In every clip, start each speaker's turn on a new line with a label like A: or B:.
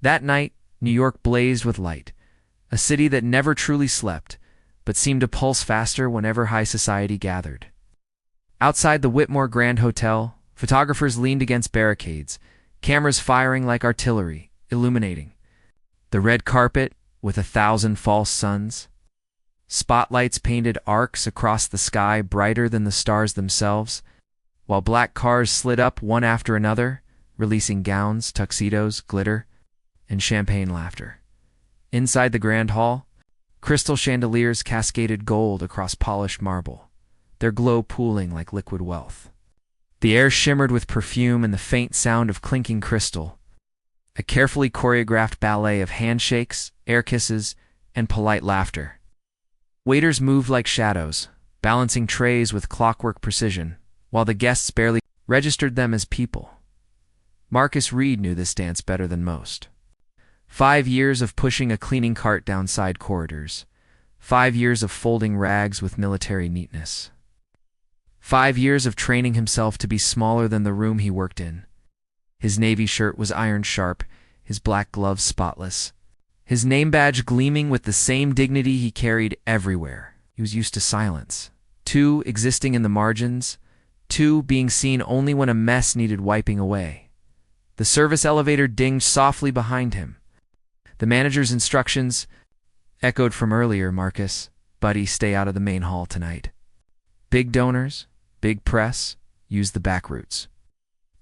A: That night, New York blazed with light, a city that never truly slept, but seemed to pulse faster whenever high society gathered. Outside the Whitmore Grand Hotel, photographers leaned against barricades, cameras firing like artillery, illuminating the red carpet with 1,000 false suns. Spotlights painted arcs across the sky brighter than the stars themselves, while black cars slid up one after another, releasing gowns, tuxedos, glitter, and champagne laughter. Inside the grand hall, crystal chandeliers cascaded gold across polished marble, their glow pooling like liquid wealth. The air shimmered with perfume and the faint sound of clinking crystal, a carefully choreographed ballet of handshakes, air kisses, and polite laughter. Waiters moved like shadows, balancing trays with clockwork precision, while the guests barely registered them as people. Marcus Reed knew this dance better than most. 5 years of pushing a cleaning cart down side corridors. 5 years of folding rags with military neatness. 5 years of training himself to be smaller than the room he worked in. His navy shirt was iron sharp, his black gloves spotless, his name badge gleaming with the same dignity he carried everywhere. He was used to silence. 2, existing in the margins. 2, being seen only when a mess needed wiping away. The service elevator dinged softly behind him. The manager's instructions echoed from earlier, Marcus. Buddy, stay out of the main hall tonight. Big donors, big press, use the back routes.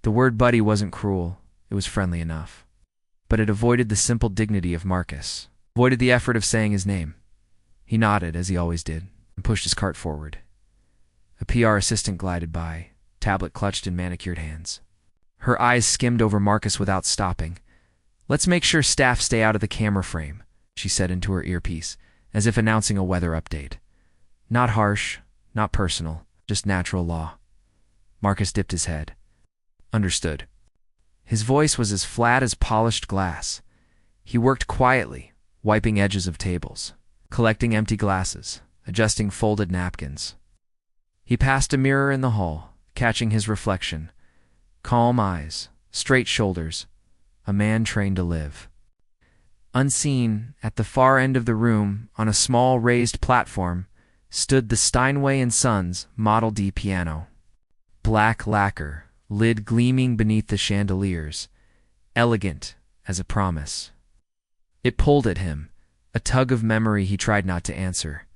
A: The word buddy wasn't cruel, it was friendly enough. But it avoided the simple dignity of Marcus, avoided the effort of saying his name. He nodded, as he always did, and pushed his cart forward. A PR assistant glided by, tablet clutched in manicured hands. Her eyes skimmed over Marcus without stopping. "Let's make sure staff stay out of the camera frame," she said into her earpiece, as if announcing a weather update. Not harsh, not personal, just natural law. Marcus dipped his head. Understood. His voice was as flat as polished glass. He worked quietly, wiping edges of tables, collecting empty glasses, adjusting folded napkins. He passed a mirror in the hall, catching his reflection. Calm eyes, straight shoulders, a man trained to live. Unseen, at the far end of the room, on a small raised platform, stood the Steinway & Sons Model D piano. Black lacquer, lid gleaming beneath the chandeliers, elegant as a promise. It pulled at him, a tug of memory he tried not to answer.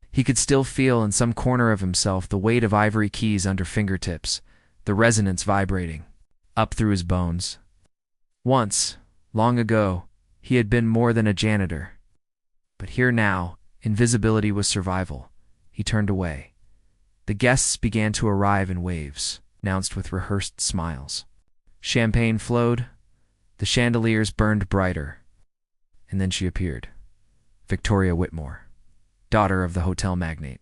A: He could still feel in some corner of himself the weight of ivory keys under fingertips, the resonance vibrating, up through his bones. Once, long ago, he had been more than a janitor. But here now, invisibility was survival. He turned away. The guests began to arrive in waves, announced with rehearsed smiles. Champagne flowed, the chandeliers burned brighter. And then she appeared. Victoria Whitmore, daughter of the hotel magnate.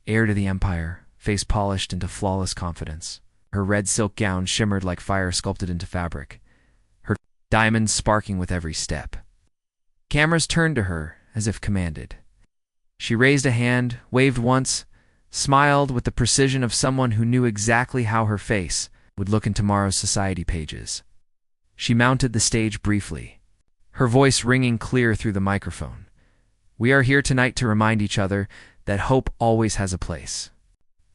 A: Heir to the empire, face polished into flawless confidence. Her red silk gown shimmered like fire sculpted into fabric, her diamonds sparking with every step. Cameras turned to her as if commanded. She raised a hand, waved once, smiled with the precision of someone who knew exactly how her face would look in tomorrow's society pages. She mounted the stage briefly, her voice ringing clear through the microphone. "We are here tonight to remind each other that hope always has a place.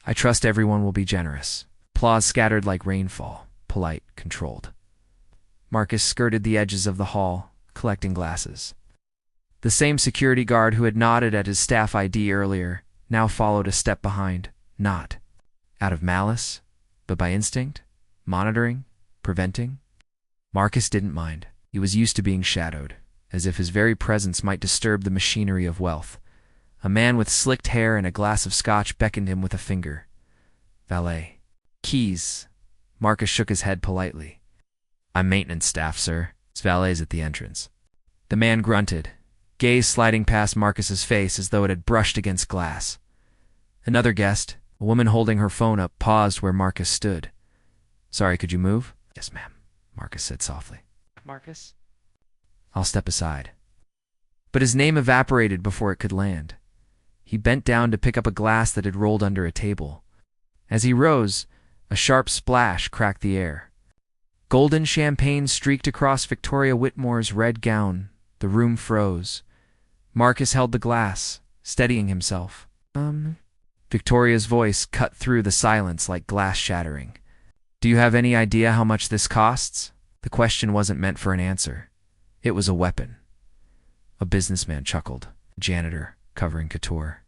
A: I trust everyone will be generous." Applause scattered like rainfall, polite, controlled. Marcus skirted the edges of the hall, collecting glasses. The same security guard who had nodded at his staff ID earlier now followed a step behind, not out of malice, but by instinct, monitoring, preventing. Marcus didn't mind. He was used to being shadowed, as if his very presence might disturb the machinery of wealth. A man with slicked hair and a glass of scotch beckoned him with a finger. "Valet." "Keys." Marcus shook his head politely. "I'm maintenance staff, sir. It's valet's at the entrance." The man grunted, gaze sliding past Marcus's face as though it had brushed against glass. Another guest, a woman holding her phone up, paused where Marcus stood. "Sorry, could you move?" "Yes, ma'am," Marcus said softly. "Marcus?" "I'll step aside." But his name evaporated before it could land. He bent down to pick up a glass that had rolled under a table. As he rose, a sharp splash cracked the air. Golden champagne streaked across Victoria Whitmore's red gown. The room froze. Marcus held the glass, steadying himself. Victoria's voice cut through the silence like glass shattering. Do you have any idea how much this costs? The question wasn't meant for an answer. It was a weapon. A businessman chuckled. Janitor, covering couture.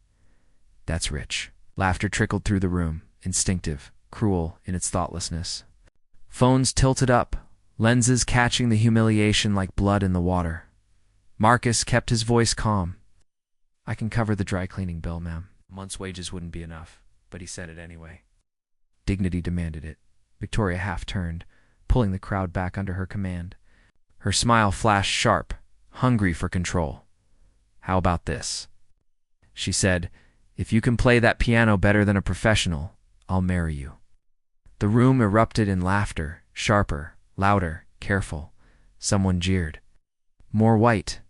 A: That's rich. Laughter trickled through the room, instinctive, cruel in its thoughtlessness. Phones tilted up, lenses catching the humiliation like blood in the water. Marcus kept his voice calm. I can cover the dry cleaning bill, ma'am. A month's wages wouldn't be enough, but he said it anyway. Dignity demanded it. Victoria half turned, pulling the crowd back under her command. Her smile flashed sharp, hungry for control. How about this? She said, if you can play that piano better than a professional, I'll marry you. The room erupted in laughter, sharper, louder, careful. Someone jeered. More white.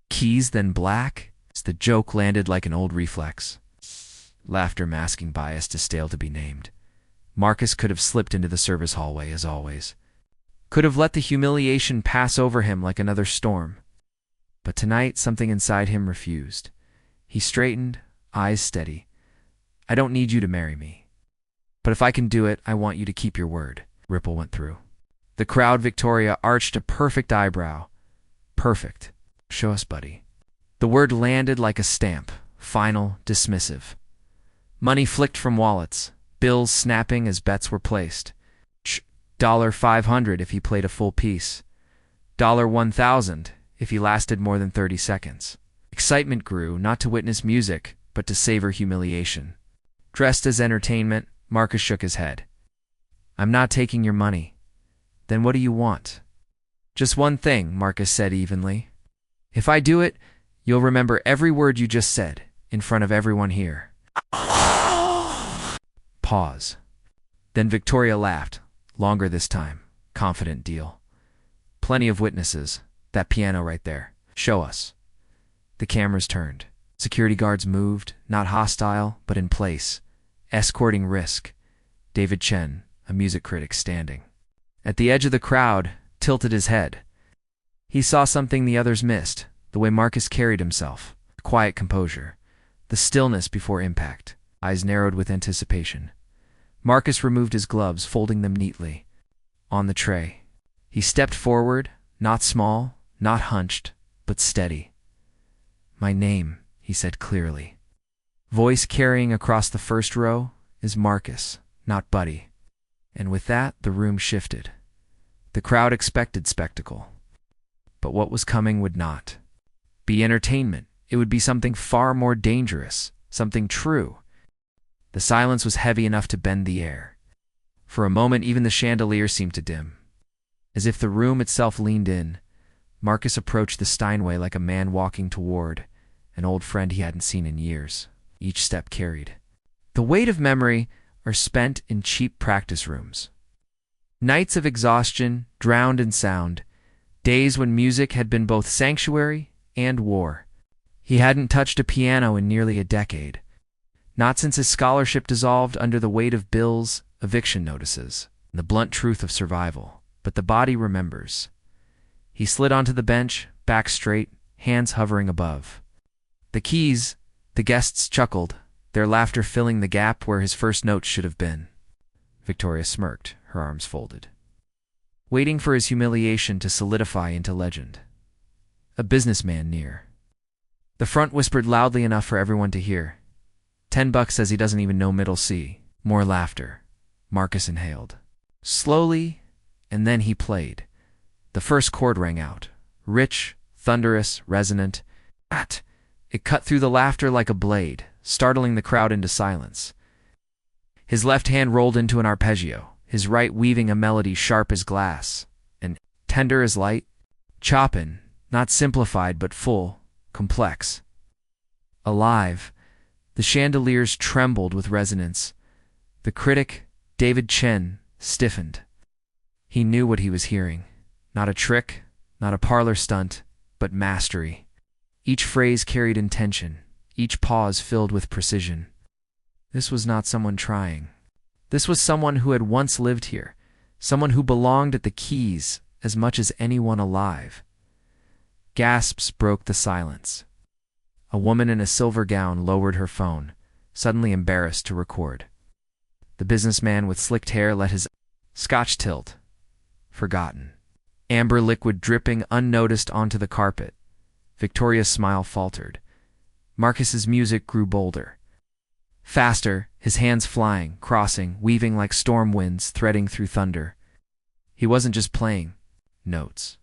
A: Keys than black? The joke landed like an old reflex. Laughter masking bias too stale to be named. Marcus could have slipped into the service hallway as always. Could have let the humiliation pass over him like another storm. But tonight something inside him refused. He straightened, eyes steady. I don't need you to marry me. But if I can do it, I want you to keep your word. Ripple went through. The crowd. Victoria arched a perfect eyebrow. Perfect. Show us, buddy. The word landed like a stamp, final, dismissive. Money flicked from wallets, bills snapping as bets were placed. $500 if he played a full piece. $1,000 if he lasted more than 30 seconds. Excitement grew, not to witness music, but to savor humiliation. Dressed as entertainment, Marcus shook his head. I'm not taking your money. Then what do you want? Just one thing, Marcus said evenly. If I do it, you'll remember every word you just said, in front of everyone here. Pause. Then Victoria laughed, longer this time. Confident deal. Plenty of witnesses. That piano right there. Show us. The cameras turned. Security guards moved, not hostile, but in place, escorting risk. David Chen, a music critic, standing. At the edge of the crowd, tilted his head. He saw something the others missed, the way Marcus carried himself, the quiet composure, the stillness before impact, eyes narrowed with anticipation. Marcus removed his gloves, folding them neatly. On the tray. He stepped forward, not small, not hunched, but steady. My name, he said clearly. Voice carrying across the first row, is Marcus, not Buddy. And with that, the room shifted. The crowd expected spectacle. But what was coming would not be entertainment. It would be something far more dangerous, something true. The silence was heavy enough to bend the air. For a moment, even the chandelier seemed to dim. As if the room itself leaned in, Marcus approached the Steinway like a man walking toward an old friend he hadn't seen in years. Each step carried. The weight of memory are spent in cheap practice rooms. Nights of exhaustion, drowned in sound. Days when music had been both sanctuary and war. He hadn't touched a piano in nearly a decade. Not since his scholarship dissolved under the weight of bills, eviction notices, and the blunt truth of survival. But the body remembers. He slid onto the bench, back straight, hands hovering above. The keys, the guests chuckled, their laughter filling the gap where his first notes should have been. Victoria smirked, her arms folded, waiting for his humiliation to solidify into legend. A businessman near. The front whispered loudly enough for everyone to hear. $10 says he doesn't even know middle C. More laughter. Marcus inhaled. Slowly, and then he played. The first chord rang out. Rich, thunderous, resonant. It cut through the laughter like a blade, startling the crowd into silence. His left hand rolled into an arpeggio, his right weaving a melody sharp as glass, and tender as light. Chopin, not simplified but full, complex. Alive. The chandeliers trembled with resonance. The critic, David Chen, stiffened. He knew what he was hearing. Not a trick, not a parlor stunt, but mastery. Each phrase carried intention, each pause filled with precision. This was not someone trying. This was someone who had once lived here, someone who belonged at the keys as much as anyone alive. Gasps broke the silence. A woman in a silver gown lowered her phone, suddenly embarrassed to record. The businessman with slicked hair let his scotch tilt. Forgotten. Amber liquid dripping unnoticed onto the carpet. Victoria's smile faltered. Marcus's music grew bolder. Faster, his hands flying, crossing, weaving like storm winds threading through thunder. He wasn't just playing notes.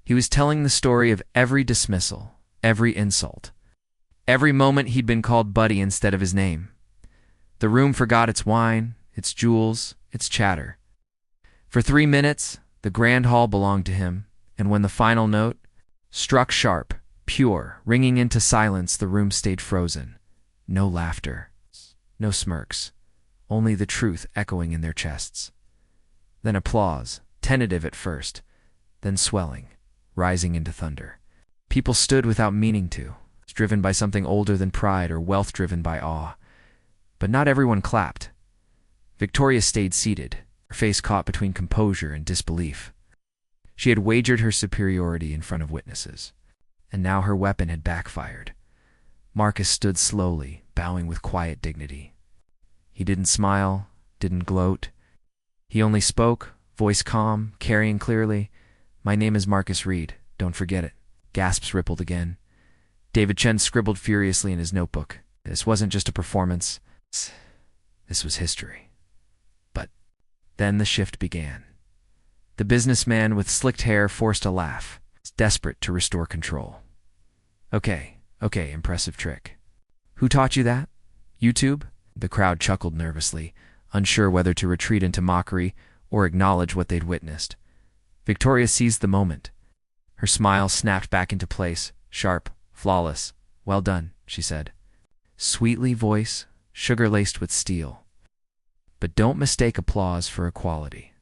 A: He was telling the story of every dismissal, every insult, every moment he'd been called Buddy instead of his name. The room forgot its wine, its jewels, its chatter. For 3 minutes, the grand hall belonged to him, and when the final note struck sharp, pure, ringing into silence, the room stayed frozen. No laughter, no smirks, only the truth echoing in their chests. Then applause, tentative at first, then swelling, rising into thunder. People stood without meaning to, driven by something older than pride or wealth driven by awe. But not everyone clapped. Victoria stayed seated, her face caught between composure and disbelief. She had wagered her superiority in front of witnesses, and now her weapon had backfired. Marcus stood slowly, bowing with quiet dignity. He didn't smile, didn't gloat. He only spoke, voice calm, carrying clearly. "My name is Marcus Reed, don't forget it." Gasps rippled again. David Chen scribbled furiously in his notebook. This wasn't just a performance. This was history. But then the shift began. The businessman with slicked hair forced a laugh, desperate to restore control. Okay, impressive trick. Who taught you that? YouTube? The crowd chuckled nervously, unsure whether to retreat into mockery or acknowledge what they'd witnessed. Victoria seized the moment. Her smile snapped back into place, sharp, flawless. "Well done," she said. Sweetly voice, sugar-laced with steel. But don't mistake applause for equality.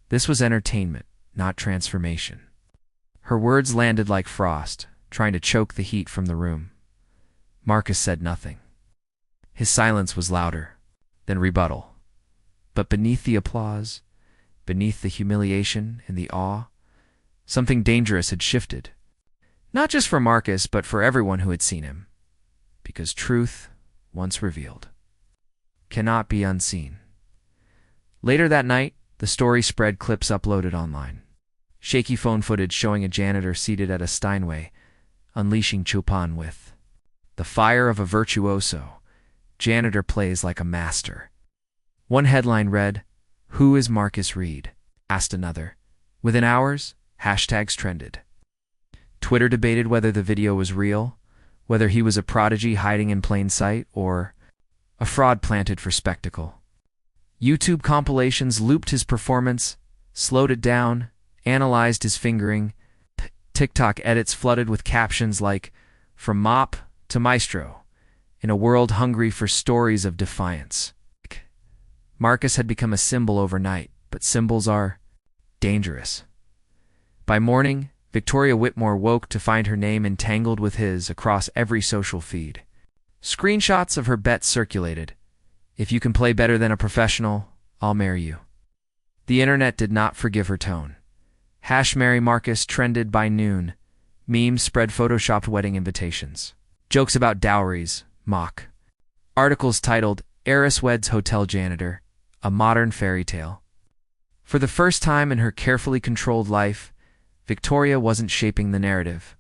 A: This was entertainment, not transformation. Her words landed like frost, trying to choke the heat from the room. Marcus said nothing. His silence was louder, then rebuttal. But beneath the applause, beneath the humiliation and the awe, something dangerous had shifted. Not just for Marcus, but for everyone who had seen him. Because truth, once revealed, cannot be unseen. Later that night, the story spread clips uploaded online. Shaky phone footage showing a janitor seated at a Steinway, unleashing Chopin with the fire of a virtuoso. Janitor plays like a master. One headline read, "Who is Marcus Reed?" asked another. Within hours, hashtags trended. Twitter debated whether the video was real, whether he was a prodigy hiding in plain sight, or a fraud planted for spectacle. YouTube compilations looped his performance, slowed it down, analyzed his fingering. TikTok edits flooded with captions like, "From mop to maestro," in a world hungry for stories of defiance. Marcus had become a symbol overnight, but symbols are dangerous. By morning, Victoria Whitmore woke to find her name entangled with his across every social feed. Screenshots of her bets circulated. "If you can play better than a professional, I'll marry you." The internet did not forgive her tone. "Marry Marcus" trended by noon. Memes spread photoshopped wedding invitations. Jokes about dowries, mock. Articles titled, "Heiress Weds Hotel Janitor, a Modern Fairy Tale." For the first time in her carefully controlled life, Victoria wasn't shaping the narrative.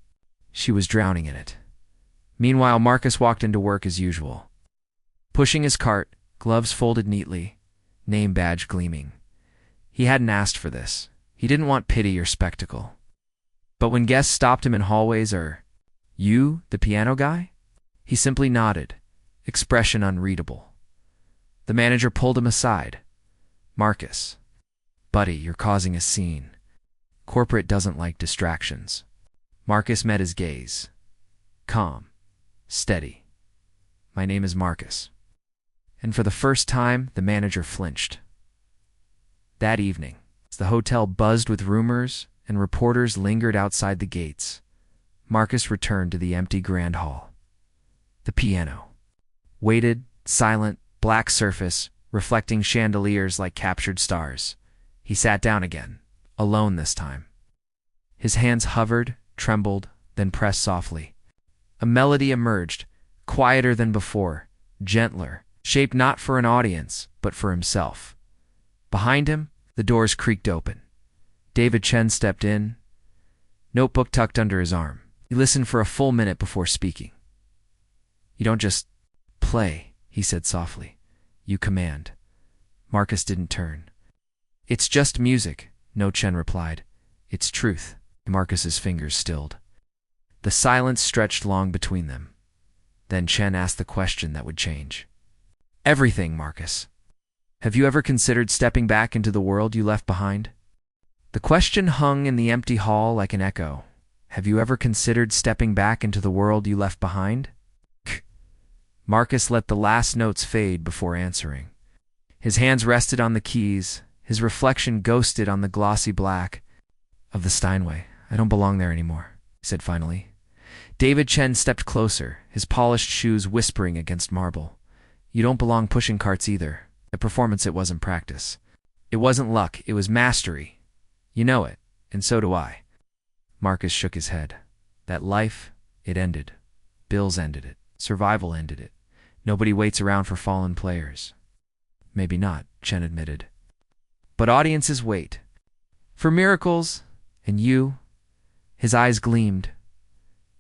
A: She was drowning in it. Meanwhile, Marcus walked into work as usual. Pushing his cart, gloves folded neatly, name badge gleaming. He hadn't asked for this. He didn't want pity or spectacle. But when guests stopped him in hallways or, "You, the piano guy?" he simply nodded, expression unreadable. The manager pulled him aside. "Marcus, buddy, you're causing a scene. Corporate doesn't like distractions." Marcus met his gaze. Calm, steady. "My name is Marcus." And for the first time, the manager flinched. That evening, as the hotel buzzed with rumors and reporters lingered outside the gates, Marcus returned to the empty grand hall. The piano. Weighted, silent, black surface, reflecting chandeliers like captured stars. He sat down again, alone this time. His hands hovered, trembled, then pressed softly. A melody emerged, quieter than before, gentler, shaped not for an audience, but for himself. Behind him, the doors creaked open. David Chen stepped in, notebook tucked under his arm. He listened for a full minute before speaking. "You don't just play," he said softly. "You command." Marcus didn't turn. "It's just music," No Chen replied. "It's truth." Marcus's fingers stilled. The silence stretched long between them. Then Chen asked the question that would change everything. "Marcus, have you ever considered stepping back into the world you left behind?" The question hung in the empty hall like an echo. "Have you ever considered stepping back into the world you left behind?" Marcus let the last notes fade before answering. His hands rested on the keys, his reflection ghosted on the glossy black of the Steinway. "I don't belong there anymore," he said finally. David Chen stepped closer, his polished shoes whispering against marble. "You don't belong pushing carts either. At performance it wasn't practice. It wasn't luck, it was mastery. You know it, and so do I." Marcus shook his head. That life, it ended. Bills ended it. Survival ended it. Nobody waits around for fallen players. "Maybe not," Chen admitted. "But audiences wait. For miracles, and you," his eyes gleamed.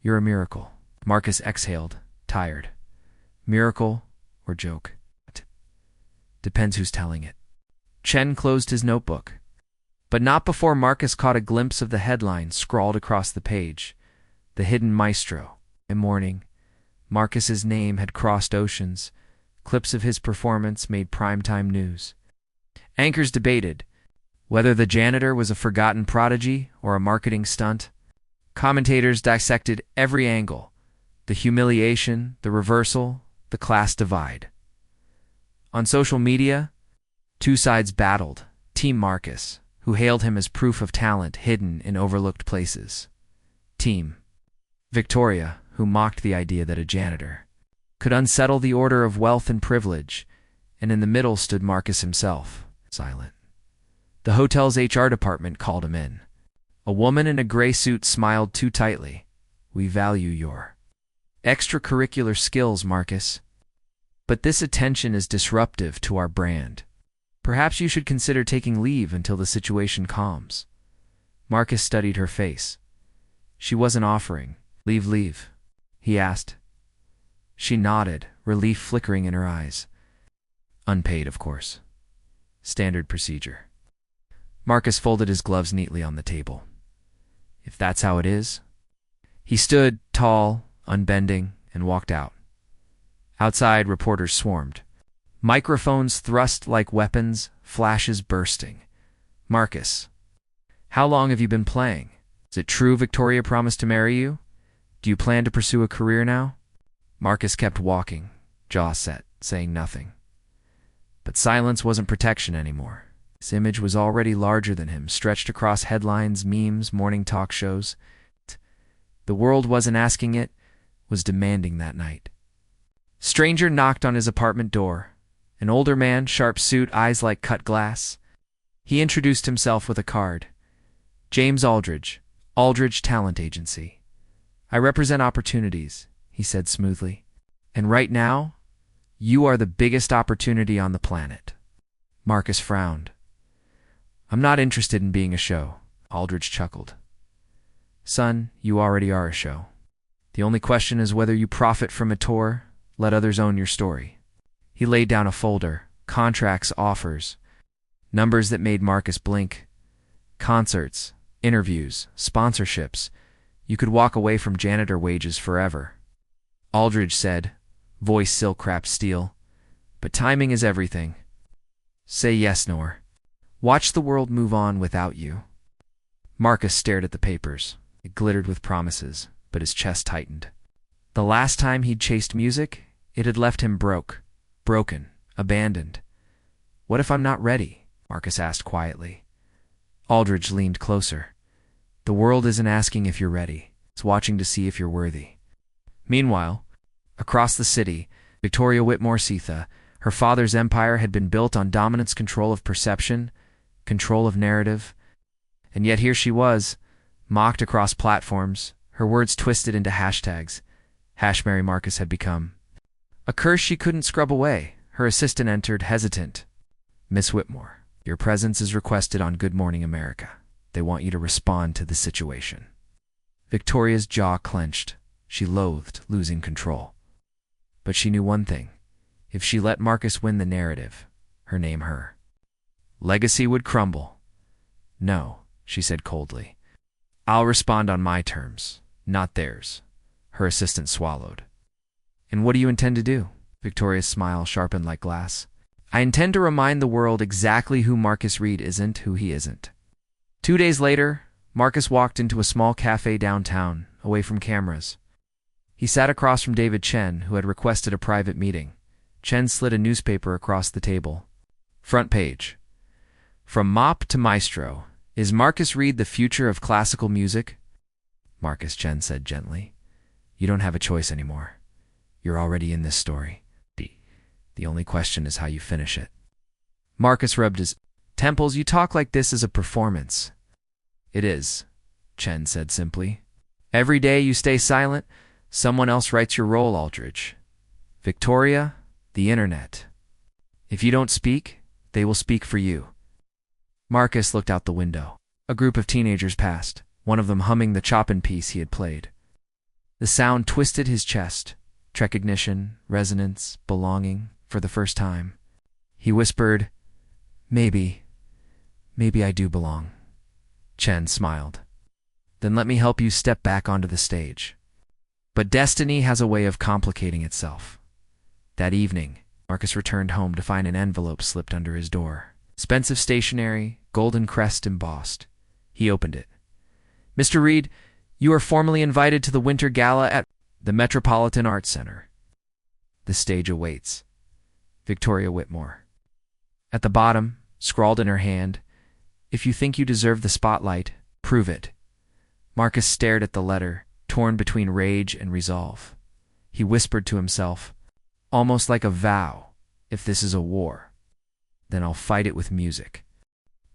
A: "You're a miracle." Marcus exhaled, tired. Miracle or joke? Depends who's telling it. Chen closed his notebook. But not before Marcus caught a glimpse of the headline scrawled across the page. "The Hidden Maestro." In morning, Marcus's name had crossed oceans. Clips of his performance made primetime news. Anchors debated whether the janitor was a forgotten prodigy or a marketing stunt. Commentators dissected every angle: the humiliation, the reversal, the class divide. On social media, two sides battled. Team Marcus, who hailed him as proof of talent hidden in overlooked places. Team Victoria, who mocked the idea that a janitor could unsettle the order of wealth and privilege, and in the middle stood Marcus himself, silent. The hotel's HR department called him in. A woman in a gray suit smiled too tightly. "We value your extracurricular skills, Marcus. But this attention is disruptive to our brand. Perhaps you should consider taking leave until the situation calms." Marcus studied her face. She wasn't offering. Leave, he asked. She nodded, relief flickering in her eyes. "Unpaid, of course. Standard procedure." Marcus folded his gloves neatly on the table. "If that's how it is." He stood, tall, unbending, and walked out. Outside, reporters swarmed. Microphones thrust like weapons, flashes bursting. "Marcus, how long have you been playing? Is it true Victoria promised to marry you? Do you plan to pursue a career now?" Marcus kept walking, jaw set, saying nothing. But silence wasn't protection anymore. His image was already larger than him, stretched across headlines, memes, morning talk shows. The world wasn't asking it, was demanding that night. Stranger knocked on his apartment door. An older man, sharp suit, eyes like cut glass. He introduced himself with a card. "James Aldridge, Aldridge Talent Agency. I represent opportunities," he said smoothly. "And right now, you are the biggest opportunity on the planet." Marcus frowned. "I'm not interested in being a show," Aldridge chuckled. "Son, you already are a show. The only question is whether you profit from a tour, let others own your story." He laid down a folder, contracts, offers, numbers that made Marcus blink. Concerts, interviews, sponsorships. You could walk away from janitor wages forever. Aldridge said, voice silk-wrapped steel, "But timing is everything. Say yes, Nor. Watch the world move on without you." Marcus stared at the papers. It glittered with promises, but his chest tightened. The last time he'd chased music, it had left him broken, abandoned. "What if I'm not ready?" Marcus asked quietly. Aldridge leaned closer. "The world isn't asking if you're ready. It's watching to see if you're worthy." Meanwhile, across the city, Victoria Whitmore Seetha, her father's empire had been built on dominance, control of perception, control of narrative. And yet here she was, mocked across platforms, her words twisted into hashtags. Mary Marcus had become. A curse she couldn't scrub away. Her assistant entered, hesitant. "Miss Whitmore, your presence is requested on Good Morning America. They want you to respond to the situation." Victoria's jaw clenched. She loathed losing control. But she knew one thing. If she let Marcus win the narrative, her name, her legacy would crumble. "No," she said coldly. "I'll respond on my terms, not theirs." Her assistant swallowed. "And what do you intend to do?" Victoria's smile sharpened like glass. "I intend to remind the world exactly who Marcus Reed isn't, who he isn't." 2 days later, Marcus walked into a small cafe downtown, away from cameras. He sat across from David Chen, who had requested a private meeting. Chen slid a newspaper across the table. Front page. "From mop to maestro. Is Marcus Reed the future of classical music?" "Marcus," Chen said gently, "you don't have a choice anymore. You're already in this story. The only question is how you finish it." Marcus rubbed his temples. "You talk like this is a performance." "It is," Chen said simply. "Every day you stay silent, someone else writes your role, Aldridge. Victoria, the internet. If you don't speak, they will speak for you." Marcus looked out the window. A group of teenagers passed, one of them humming the Chopin piece he had played. The sound twisted his chest. Recognition, resonance, belonging, for the first time. He whispered, Maybe I do belong." Chen smiled. "Then let me help you step back onto the stage." But destiny has a way of complicating itself. That evening, Marcus returned home to find an envelope slipped under his door. Expensive stationery, golden crest embossed. He opened it. "Mr. Reed, you are formally invited to the Winter Gala at the Metropolitan Arts Center. The stage awaits. Victoria Whitmore." At the bottom, scrawled in her hand, "If you think you deserve the spotlight, prove it." Marcus stared at the letter, torn between rage and resolve. He whispered to himself, almost like a vow, "If this is a war, then I'll fight it with music."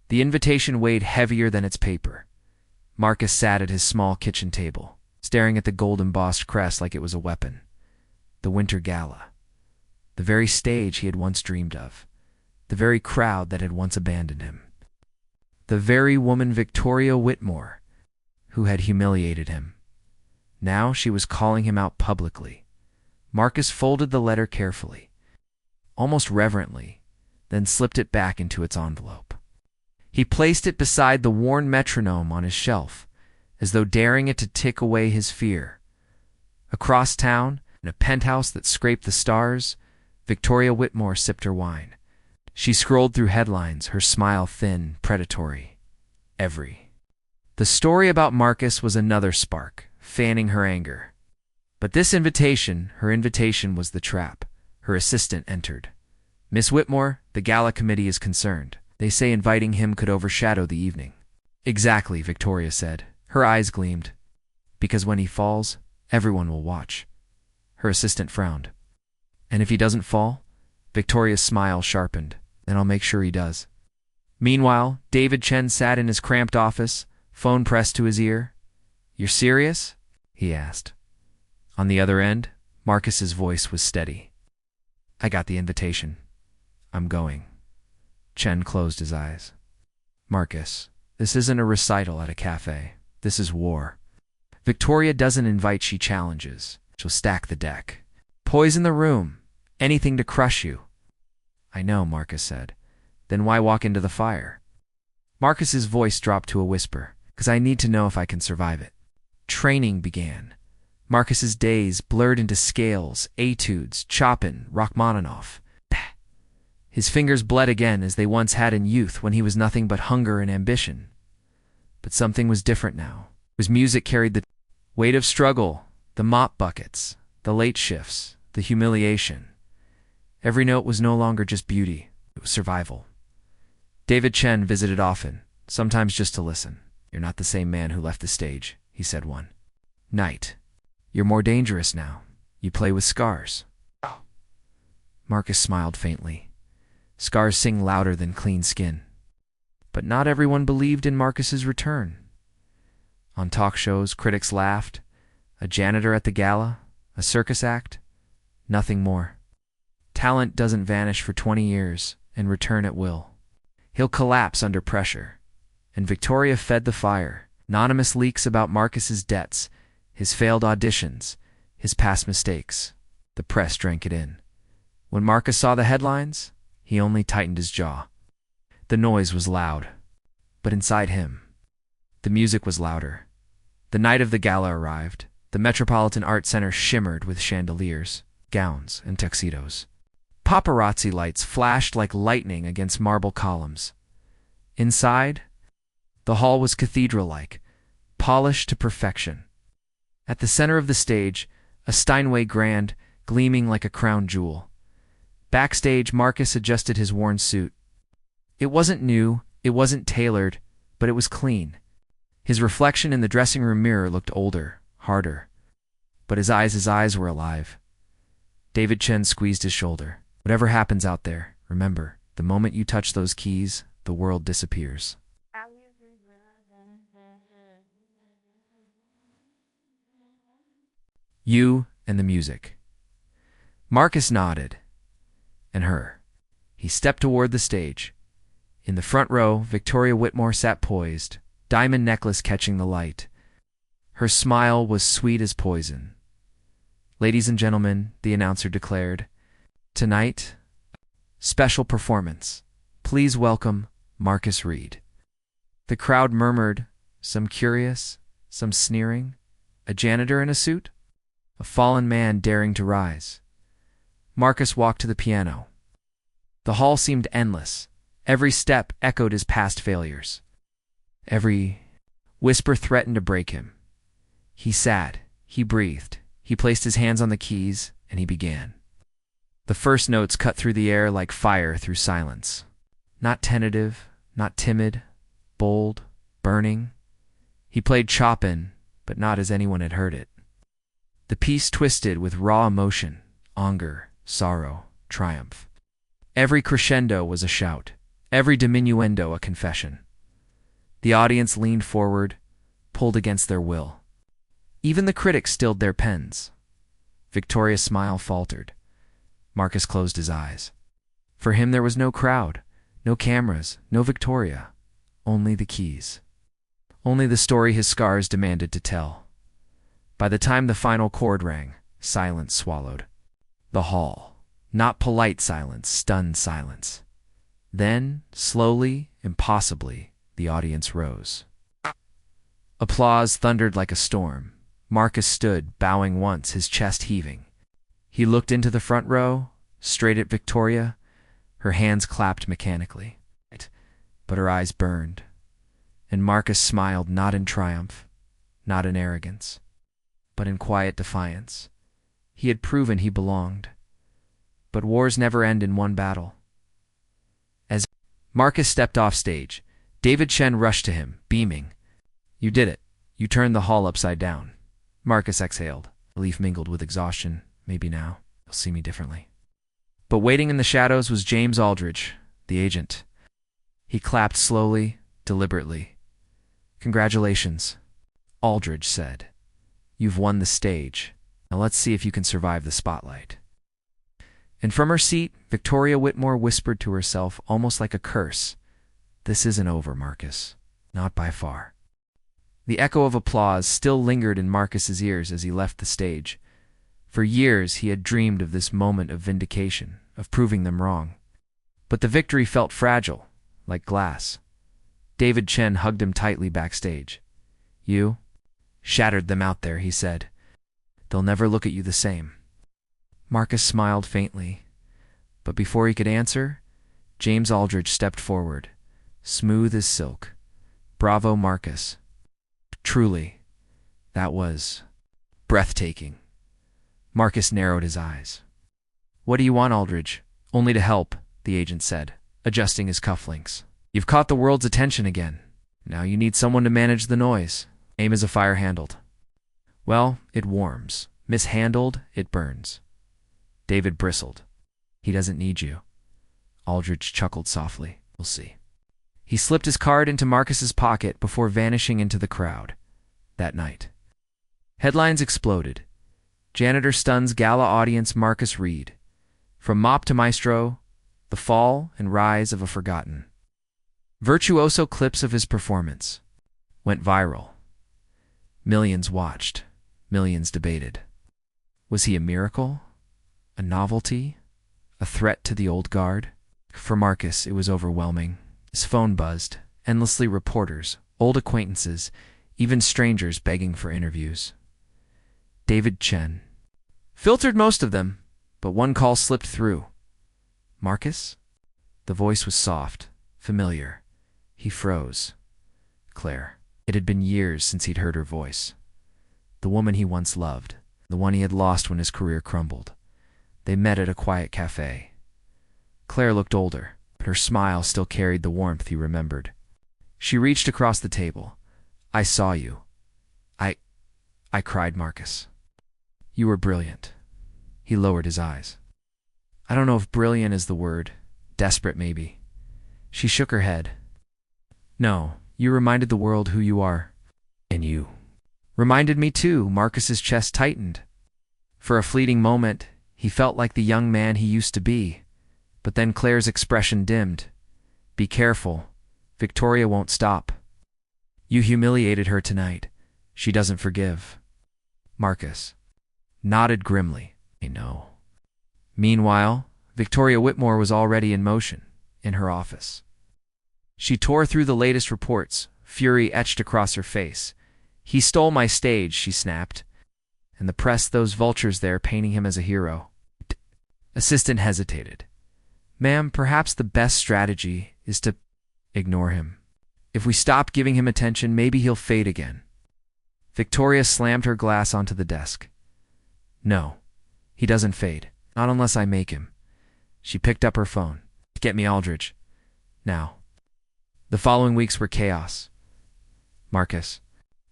A: The invitation weighed heavier than its paper. Marcus sat at his small kitchen table, staring at the gold-embossed crest like it was a weapon. The Winter Gala. The very stage he had once dreamed of. The very crowd that had once abandoned him. The very woman, Victoria Whitmore, who had humiliated him. Now she was calling him out publicly. Marcus folded the letter carefully, almost reverently, then slipped it back into its envelope. He placed it beside the worn metronome on his shelf, as though daring it to tick away his fear. Across town, in a penthouse that scraped the stars, Victoria Whitmore sipped her wine. She scrolled through headlines, her smile thin, predatory. The story about Marcus was another spark, fanning her anger. But this invitation, her invitation, was the trap. Her assistant entered. "Miss Whitmore, the gala committee is concerned. They say inviting him could overshadow the evening." "Exactly," Victoria said. Her eyes gleamed. "Because when he falls, everyone will watch." Her assistant frowned. "And if he doesn't fall?" Victoria's smile sharpened. "Then I'll make sure he does." Meanwhile, David Chen sat in his cramped office, phone pressed to his ear. "You're serious?" he asked. On the other end, Marcus's voice was steady. "I got the invitation. I'm going." Chen closed his eyes. "Marcus, this isn't a recital at a cafe. This is war. Victoria doesn't invite, she challenges. She'll stack the deck. Poison the room. Anything to crush you." "I know," Marcus said. "Then why walk into the fire?" Marcus's voice dropped to a whisper. "Because I need to know if I can survive it." Training began. Marcus's days blurred into scales, etudes, Chopin, Rachmaninoff. His fingers bled again as they once had in youth when he was nothing but hunger and ambition. But something was different now. His music carried the weight of struggle, the mop buckets, the late shifts, the humiliation. Every note was no longer just beauty, it was survival. David Chen visited often, sometimes just to listen. "You're not the same man who left the stage," he said one night. "You're more dangerous now. You play with scars." Marcus smiled faintly. "Scars sing louder than clean skin." But not everyone believed in Marcus's return. On talk shows, critics laughed. A janitor at the gala, a circus act, nothing more. Talent doesn't vanish for 20 years and return at will. He'll collapse under pressure. And Victoria fed the fire. Anonymous leaks about Marcus's debts, his failed auditions, his past mistakes. The press drank it in. When Marcus saw the headlines, he only tightened his jaw. The noise was loud, but inside him, the music was louder. The night of the gala arrived. The Metropolitan Art Center shimmered with chandeliers, gowns, and tuxedos. Paparazzi lights flashed like lightning against marble columns. Inside, the hall was cathedral-like, polished to perfection. At the center of the stage, a Steinway grand, gleaming like a crown jewel. Backstage, Marcus adjusted his worn suit. It wasn't new, it wasn't tailored, but it was clean. His reflection in the dressing room mirror looked older, harder. But his eyes were alive. David Chen squeezed his shoulder. Whatever happens out there, remember, the moment you touch those keys, the world disappears. You and the music. Marcus nodded. And her. He stepped toward the stage. In the front row, Victoria Whitmore sat poised, diamond necklace catching the light. Her smile was sweet as poison. Ladies and gentlemen, the announcer declared, tonight, special performance. Please welcome Marcus Reed. The crowd murmured, some curious, some sneering. A janitor in a suit? A fallen man daring to rise. Marcus walked to the piano. The hall seemed endless. Every step echoed his past failures. Every whisper threatened to break him. He sat, he breathed, he placed his hands on the keys, and he began. The first notes cut through the air like fire through silence. Not tentative, not timid, bold, burning. He played Chopin, but not as anyone had heard it. The piece twisted with raw emotion, anger, sorrow, triumph. Every crescendo was a shout, every diminuendo a confession. The audience leaned forward, pulled against their will. Even the critics stilled their pens. Victoria's smile faltered. Marcus closed his eyes. For him there was no crowd, no cameras, no Victoria, only the keys. Only the story his scars demanded to tell. By the time the final chord rang, silence swallowed. The hall. Not polite silence, stunned silence. Then, slowly, impossibly, the audience rose. Applause thundered like a storm. Marcus stood, bowing once, his chest heaving. He looked into the front row, straight at Victoria. Her hands clapped mechanically. But her eyes burned. And Marcus smiled not in triumph, not in arrogance, but in quiet defiance. He had proven he belonged. But wars never end in one battle. As Marcus stepped off stage, David Chen rushed to him, beaming. You did it. You turned the hall upside down. Marcus exhaled. Relief mingled with exhaustion. Maybe now you'll see me differently. But waiting in the shadows was James Aldridge, the agent. He clapped slowly, deliberately. Congratulations, Aldridge said. You've won the stage. Now let's see if you can survive the spotlight. And from her seat, Victoria Whitmore whispered to herself, almost like a curse, This isn't over, Marcus. Not by far. The echo of applause still lingered in Marcus's ears as he left the stage. For years he had dreamed of this moment of vindication, of proving them wrong. But the victory felt fragile, like glass. David Chen hugged him tightly backstage. You shattered them out there, he said. They'll never look at you the same. Marcus smiled faintly, but before he could answer, James Aldridge stepped forward, smooth as silk. Bravo, Marcus. Truly, that was breathtaking. Marcus narrowed his eyes. What do you want, Aldridge? Only to help, the agent said, adjusting his cufflinks. You've caught the world's attention again. Now you need someone to manage the noise. Aim as a fire handled. Well, it warms. Mishandled, it burns. David bristled. He doesn't need you. Aldridge chuckled softly. We'll see. He slipped his card into Marcus's pocket before vanishing into the crowd. That night, headlines exploded. Janitor stuns gala audience Marcus Reed. From mop to maestro, the fall and rise of a forgotten virtuoso. Clips of his performance went viral. Millions watched. Millions debated. Was he a miracle? A novelty? A threat to the old guard? For Marcus, it was overwhelming. His phone buzzed. Endlessly reporters, old acquaintances, even strangers begging for interviews. David Chen filtered most of them, but one call slipped through. Marcus? The voice was soft, familiar. He froze. Claire. It had been years since he'd heard her voice. The woman he once loved, the one he had lost when his career crumbled. They met at a quiet cafe. Claire looked older, but her smile still carried the warmth he remembered. She reached across the table. "I saw you. I cried, Marcus. You were brilliant." He lowered his eyes. "I don't know if brilliant is the word. Desperate, maybe." She shook her head. "No, you reminded the world who you are. And you reminded me too." Marcus's chest tightened. For a fleeting moment, he felt like the young man he used to be. But then Claire's expression dimmed. "Be careful. Victoria won't stop. You humiliated her tonight. She doesn't forgive." Marcus nodded grimly. "I know." Meanwhile, Victoria Whitmore was already in motion, in her office. She tore through the latest reports, fury etched across her face. "He stole my stage," she snapped. "And the press, those vultures there painting him as a hero." Assistant hesitated. "Ma'am, perhaps the best strategy is to ignore him. If we stop giving him attention, maybe he'll fade again." Victoria slammed her glass onto the desk. "No, he doesn't fade. Not unless I make him." She picked up her phone. "Get me Aldridge. Now." The following weeks were chaos. Marcus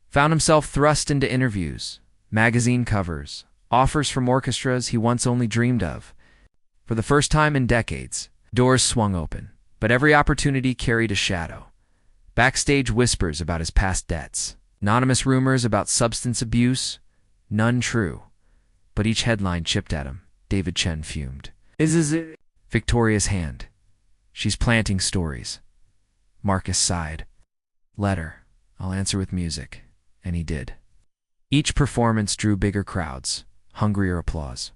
A: found himself thrust into interviews, magazine covers, offers from orchestras he once only dreamed of. For the first time in decades, doors swung open, but every opportunity carried a shadow. Backstage whispers about his past debts, anonymous rumors about substance abuse, none true. But each headline chipped at him. David Chen fumed. Is it? Victoria's hand. "She's planting stories." Marcus sighed. "Let her. I'll answer with music." And he did. Each performance drew bigger crowds, hungrier applause.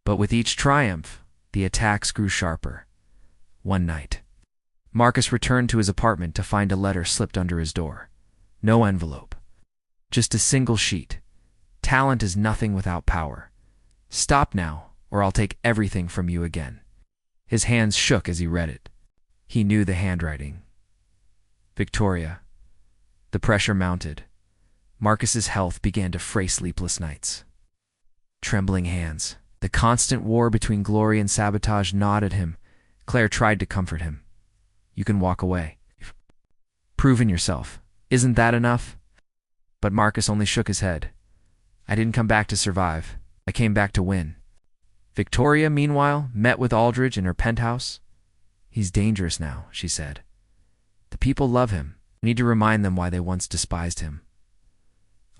A: But with each triumph, the attacks grew sharper. One night, Marcus returned to his apartment to find a letter slipped under his door. No envelope. Just a single sheet. "Talent is nothing without power. Stop now, or I'll take everything from you again." His hands shook as he read it. He knew the handwriting. Victoria. The pressure mounted. Marcus's health began to fray sleepless nights. Trembling hands. The constant war between glory and sabotage gnawed at him. Claire tried to comfort him. "You can walk away. You've proven yourself. Isn't that enough?" But Marcus only shook his head. "I didn't come back to survive. I came back to win." Victoria, meanwhile, met with Aldridge in her penthouse. "He's dangerous now," she said. "The people love him. We need to remind them why they once despised him."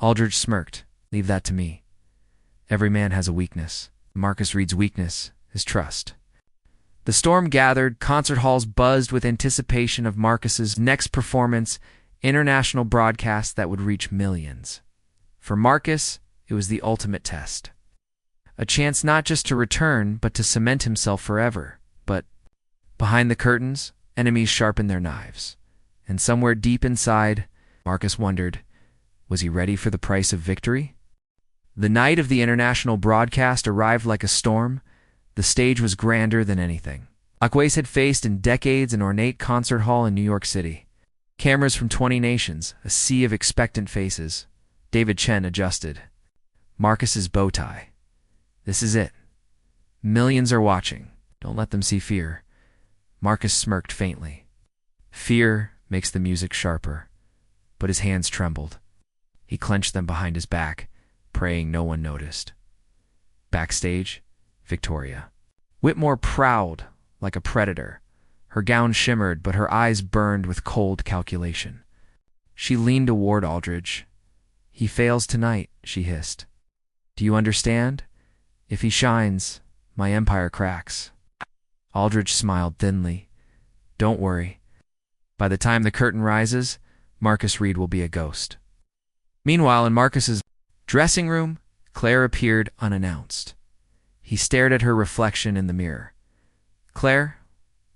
A: Aldridge smirked. "Leave that to me. Every man has a weakness. Marcus Reed's weakness is trust." The storm gathered, concert halls buzzed with anticipation of Marcus's next performance, international broadcast that would reach millions. For Marcus, it was the ultimate test. A chance not just to return, but to cement himself forever. But behind the curtains, enemies sharpened their knives. And somewhere deep inside, Marcus wondered, was he ready for the price of victory? The night of the international broadcast arrived like a storm. The stage was grander than anything Marcus had faced in decades, an ornate concert hall in New York City. Cameras from 20 nations, a sea of expectant faces. David Chen adjusted. Marcus's bow tie. "This is it. Millions are watching. Don't let them see fear." Marcus smirked faintly. Fear makes the music sharper. But his hands trembled. He clenched them behind his back, praying no one noticed. Backstage, Victoria. Whitmore prowled like a predator, Her gown shimmered, but her eyes burned with cold calculation. She leaned toward Aldridge. "He fails tonight," she hissed. "Do you understand? If he shines, my empire cracks." Aldridge smiled thinly. "Don't worry. By the time the curtain rises, Marcus Reed will be a ghost." Meanwhile, in Marcus's dressing room, Claire appeared unannounced. He stared at her reflection in the mirror. "Claire,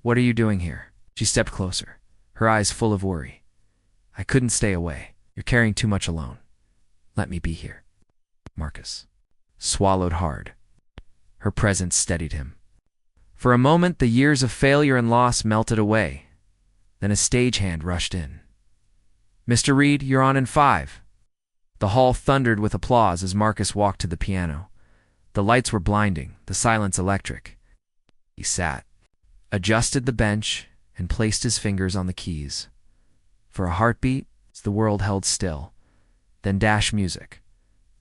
A: what are you doing here?" She stepped closer, her eyes full of worry. "I couldn't stay away. You're carrying too much alone. Let me be here." Marcus swallowed hard. Her presence steadied him. For a moment, the years of failure and loss melted away. Then a stagehand rushed in. "Mr. Reed, you're on in 5. The hall thundered with applause as Marcus walked to the piano. The lights were blinding, the silence electric. He sat, adjusted the bench, and placed his fingers on the keys. For a heartbeat, the world held still. Then dash music.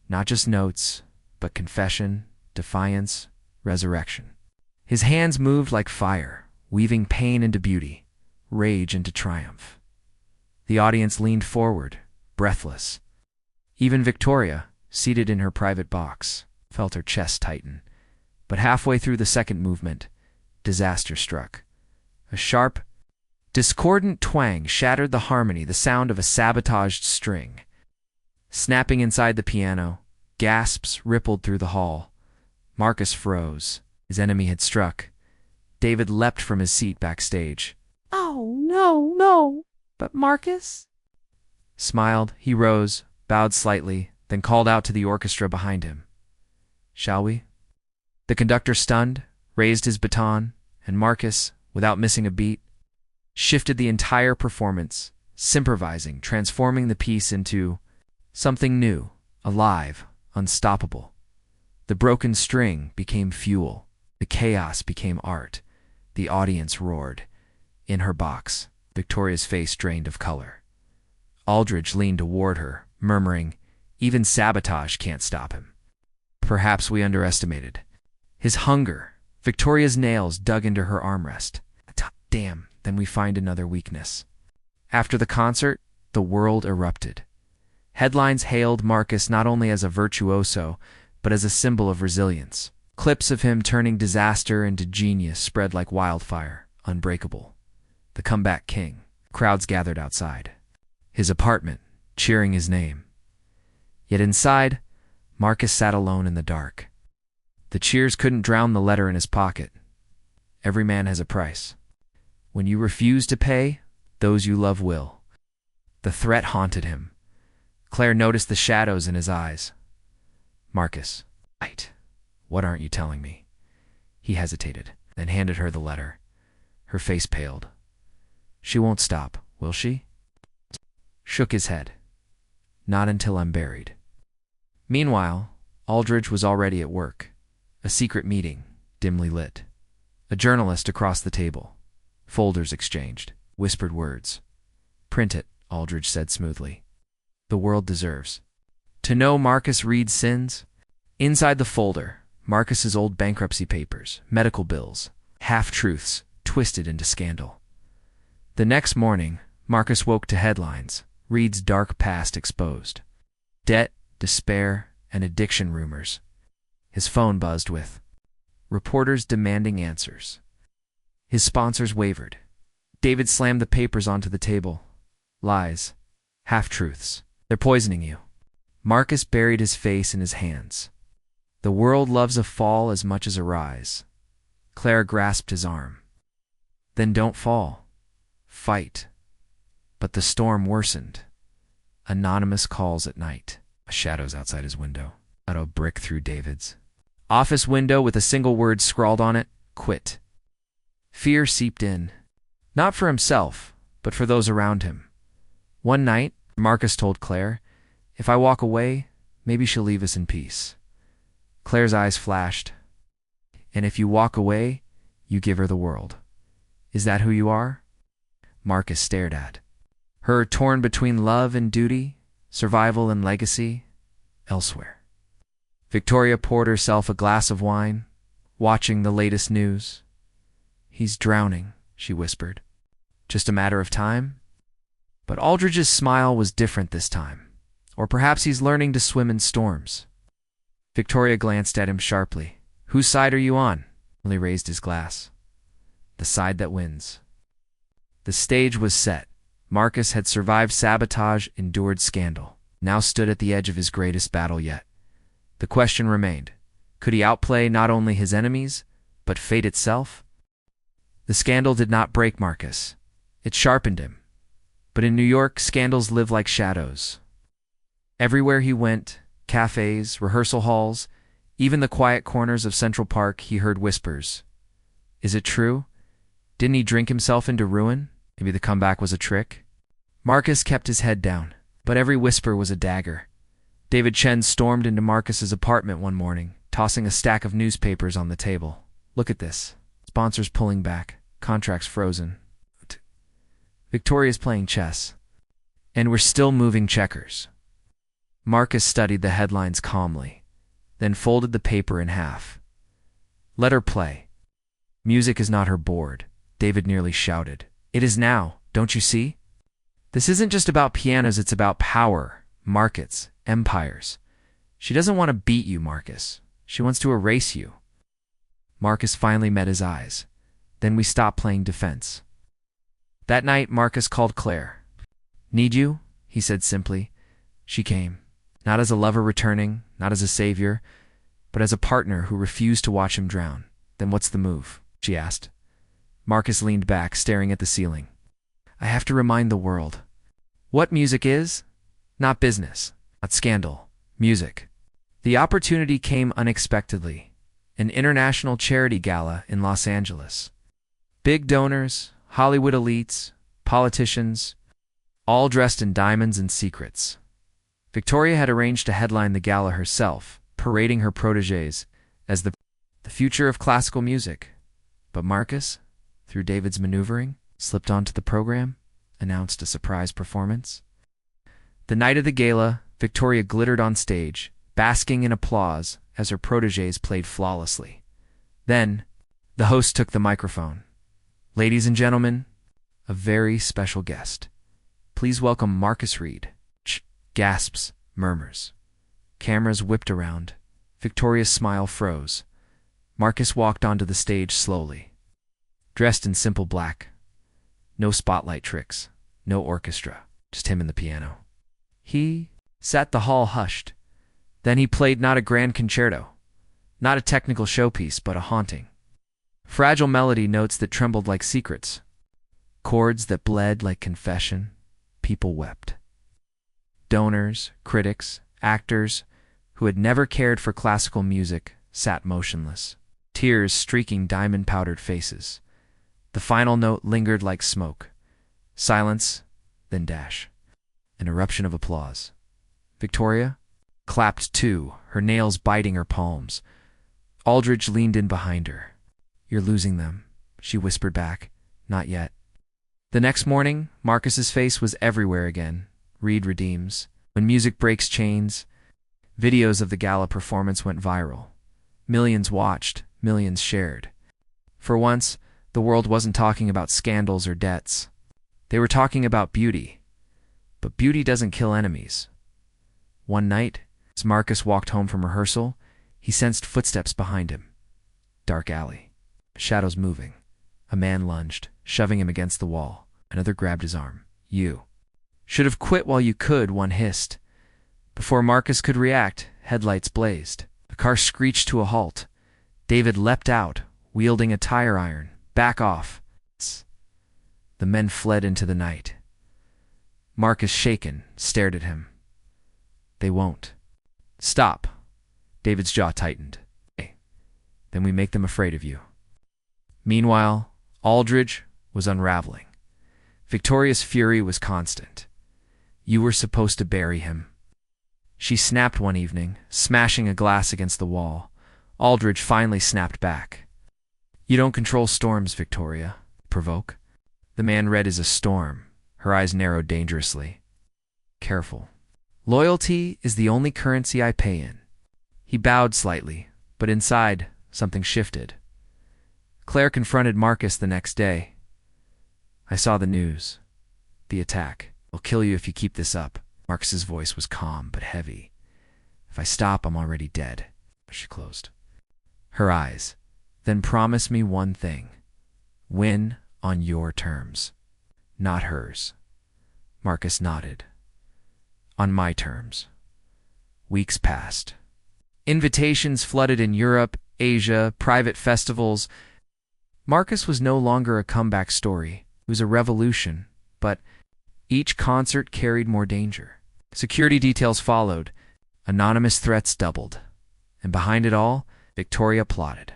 A: Not just notes, but confession, defiance, resurrection. His hands moved like fire, weaving pain into beauty, rage into triumph. The audience leaned forward, breathless. Even Victoria, seated in her private box, felt her chest tighten. But halfway through the second movement, disaster struck. A sharp, discordant twang shattered the harmony, the sound of a sabotaged string. Snapping inside the piano, gasps rippled through the hall. Marcus froze. His enemy had struck. David leapt from his seat backstage.
B: "Oh, no, no. But Marcus?"
A: Smiled, he rose, bowed slightly, then called out to the orchestra behind him. "Shall we?" The conductor, stunned, raised his baton, and Marcus, without missing a beat, shifted the entire performance, improvising, transforming the piece into something new, alive, unstoppable. The broken string became fuel. The chaos became art. The audience roared. In her box, Victoria's face drained of color. Aldridge leaned toward her, murmuring, "Even sabotage can't stop him." Perhaps we underestimated his hunger. Victoria's nails dug into her armrest. Damn, then we find another weakness. After the concert, the world erupted. Headlines hailed Marcus not only as a virtuoso, but as a symbol of resilience. Clips of him turning disaster into genius spread like wildfire, unbreakable. The comeback king. Crowds gathered outside his apartment, cheering his name. Yet inside, Marcus sat alone in the dark. The cheers couldn't drown the letter in his pocket. Every man has a price. When you refuse to pay, those you love will. The threat haunted him. Claire noticed the shadows in his eyes. "Marcus, right. What aren't you telling me?" He hesitated, then handed her the letter. Her face paled. "She won't stop, will she?" Shook his head. "Not until I'm buried." Meanwhile, Aldridge was already at work. A secret meeting, dimly lit. A journalist across the table. Folders exchanged. Whispered words. "Print it," Aldridge said smoothly. "The world deserves to know Marcus Reed's sins." Inside the folder, Marcus's old bankruptcy papers, medical bills, half-truths twisted into scandal. The next morning, Marcus woke to headlines, Reed's dark past exposed. Debt, despair, and addiction rumors. His phone buzzed with reporters demanding answers. His sponsors wavered. David slammed the papers onto the table. "Lies. Half-truths. They're poisoning you." Marcus buried his face in his hands. "The world loves a fall as much as a rise." Claire grasped his arm. "Then don't fall. Fight." But the storm worsened. Anonymous calls at night. Shadows outside his window. Out a brick through David's office window with a single word scrawled on it, "Quit." Fear seeped in. Not for himself, but for those around him. One night, Marcus told Claire, "If I walk away, maybe she'll leave us in peace." Claire's eyes flashed. "And if you walk away, you give her the world. Is that who you are?" Marcus stared at her, torn between love and duty, survival and legacy, elsewhere. Victoria poured herself a glass of wine, watching the latest news. "He's drowning," she whispered. Just a matter of time? But Aldridge's smile was different this time. Or perhaps he's learning to swim in storms. Victoria glanced at him sharply. Whose side are you on? He raised his glass. The side that wins. The stage was set. Marcus had survived sabotage, endured scandal, now stood at the edge of his greatest battle yet. The question remained, could he outplay not only his enemies, but fate itself? The scandal did not break Marcus. It sharpened him. But in New York, scandals live like shadows. Everywhere he went, cafes, rehearsal halls, even the quiet corners of Central Park, he heard whispers. Is it true? Didn't he drink himself into ruin? Maybe the comeback was a trick? Marcus kept his head down, but every whisper was a dagger. David Chen stormed into Marcus's apartment one morning, tossing a stack of newspapers on the table. Look at this. Sponsors pulling back. Contracts frozen. Victoria's playing chess. And we're still moving checkers. Marcus studied the headlines calmly, then folded the paper in half. Let her play. Music is not her board, David nearly shouted. It is now, don't you see? This isn't just about pianos, it's about power, markets, empires. She doesn't want to beat you, Marcus. She wants to erase you. Marcus finally met his eyes. Then we stopped playing defense. That night, Marcus called Claire. Need you? He said simply. She came. Not as a lover returning, not as a savior, but as a partner who refused to watch him drown. Then what's the move? She asked. Marcus leaned back, staring at the ceiling. I have to remind the world. What music is? Not business, not scandal. Music. The opportunity came unexpectedly. An international charity gala in Los Angeles. Big donors, Hollywood elites, politicians, all dressed in diamonds and secrets. Victoria had arranged to headline the gala herself, parading her protégés as the future of classical music. But Marcus, through David's maneuvering, slipped onto the program, announced a surprise performance. The night of the gala, Victoria glittered on stage, basking in applause as her protégés played flawlessly. Then, the host took the microphone. Ladies and gentlemen, a very special guest. Please welcome Marcus Reed. Gasps, murmurs. Cameras whipped around. Victoria's smile froze. Marcus walked onto the stage slowly. Dressed in simple black. No spotlight tricks. No orchestra. Just him and the piano. He sat the hall hushed. Then he played not a grand concerto. Not a technical showpiece, but a haunting. Fragile melody notes that trembled like secrets. Chords that bled like confession. People wept. Donors, critics, actors who had never cared for classical music sat motionless, tears streaking diamond-powdered faces. The final note lingered like smoke. Silence, then dash. An eruption of applause. Victoria clapped too, her nails biting her palms. Aldridge leaned in behind her. You're losing them, she whispered back. Not yet. The next morning, Marcus's face was everywhere again. Reed redeems. When music breaks chains, videos of the gala performance went viral. Millions watched, millions shared. For once, the world wasn't talking about scandals or debts. They were talking about beauty. But beauty doesn't kill enemies. One night, as Marcus walked home from rehearsal, he sensed footsteps behind him. Dark alley. Shadows moving. A man lunged, shoving him against the wall. Another grabbed his arm. You should have quit while you could, one hissed. Before Marcus could react, headlights blazed. The car screeched to a halt. David leapt out, wielding a tire iron. Back off. The men fled into the night. Marcus, shaken, stared at him. They won't. Stop. David's jaw tightened. Hey, then we make them afraid of you. Meanwhile, Aldridge was unraveling. Victoria's fury was constant. You were supposed to bury him. She snapped one evening, smashing a glass against the wall. Aldridge finally snapped back. You don't control storms, Victoria. Provoke. The man read as a storm. Her eyes narrowed dangerously. Careful. Loyalty is the only currency I pay in. He bowed slightly, but inside, something shifted. Claire confronted Marcus the next day. I saw the news. The attack. I'll kill you if you keep this up. Marcus's voice was calm but heavy. If I stop, I'm already dead. She closed her eyes. Then promise me one thing. Win on your terms, not hers. Marcus nodded. On my terms. Weeks passed. Invitations flooded in Europe, Asia, private festivals. Marcus was no longer a comeback story. It was a revolution, but each concert carried more danger. Security details followed. Anonymous threats doubled. And behind it all, Victoria plotted.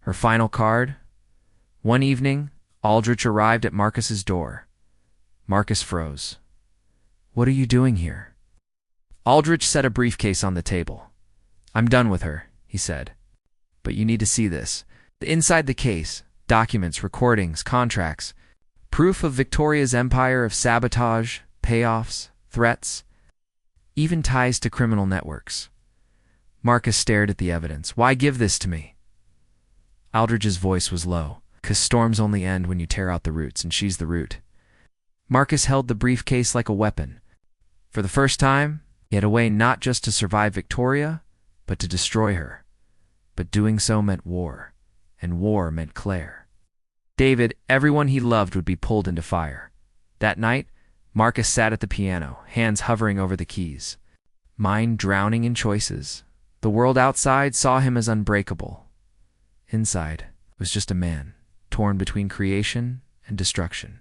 A: Her final card? One evening, Aldrich arrived at Marcus's door. Marcus froze. What are you doing here? Aldrich set a briefcase on the table. I'm done with her, he said. But you need to see this. Inside the case, documents, recordings, contracts, proof of Victoria's empire of sabotage, payoffs, threats, even ties to criminal networks. Marcus stared at the evidence. Why give this to me? Aldrich's voice was low. 'Cause storms only end when you tear out the roots, and she's the root. Marcus held the briefcase like a weapon. For the first time, he had a way not just to survive Victoria, but to destroy her. But doing so meant war, and war meant Claire. David, everyone he loved, would be pulled into fire. That night, Marcus sat at the piano, hands hovering over the keys, mind drowning in choices. The world outside saw him as unbreakable. Inside was just a man, torn between creation and destruction.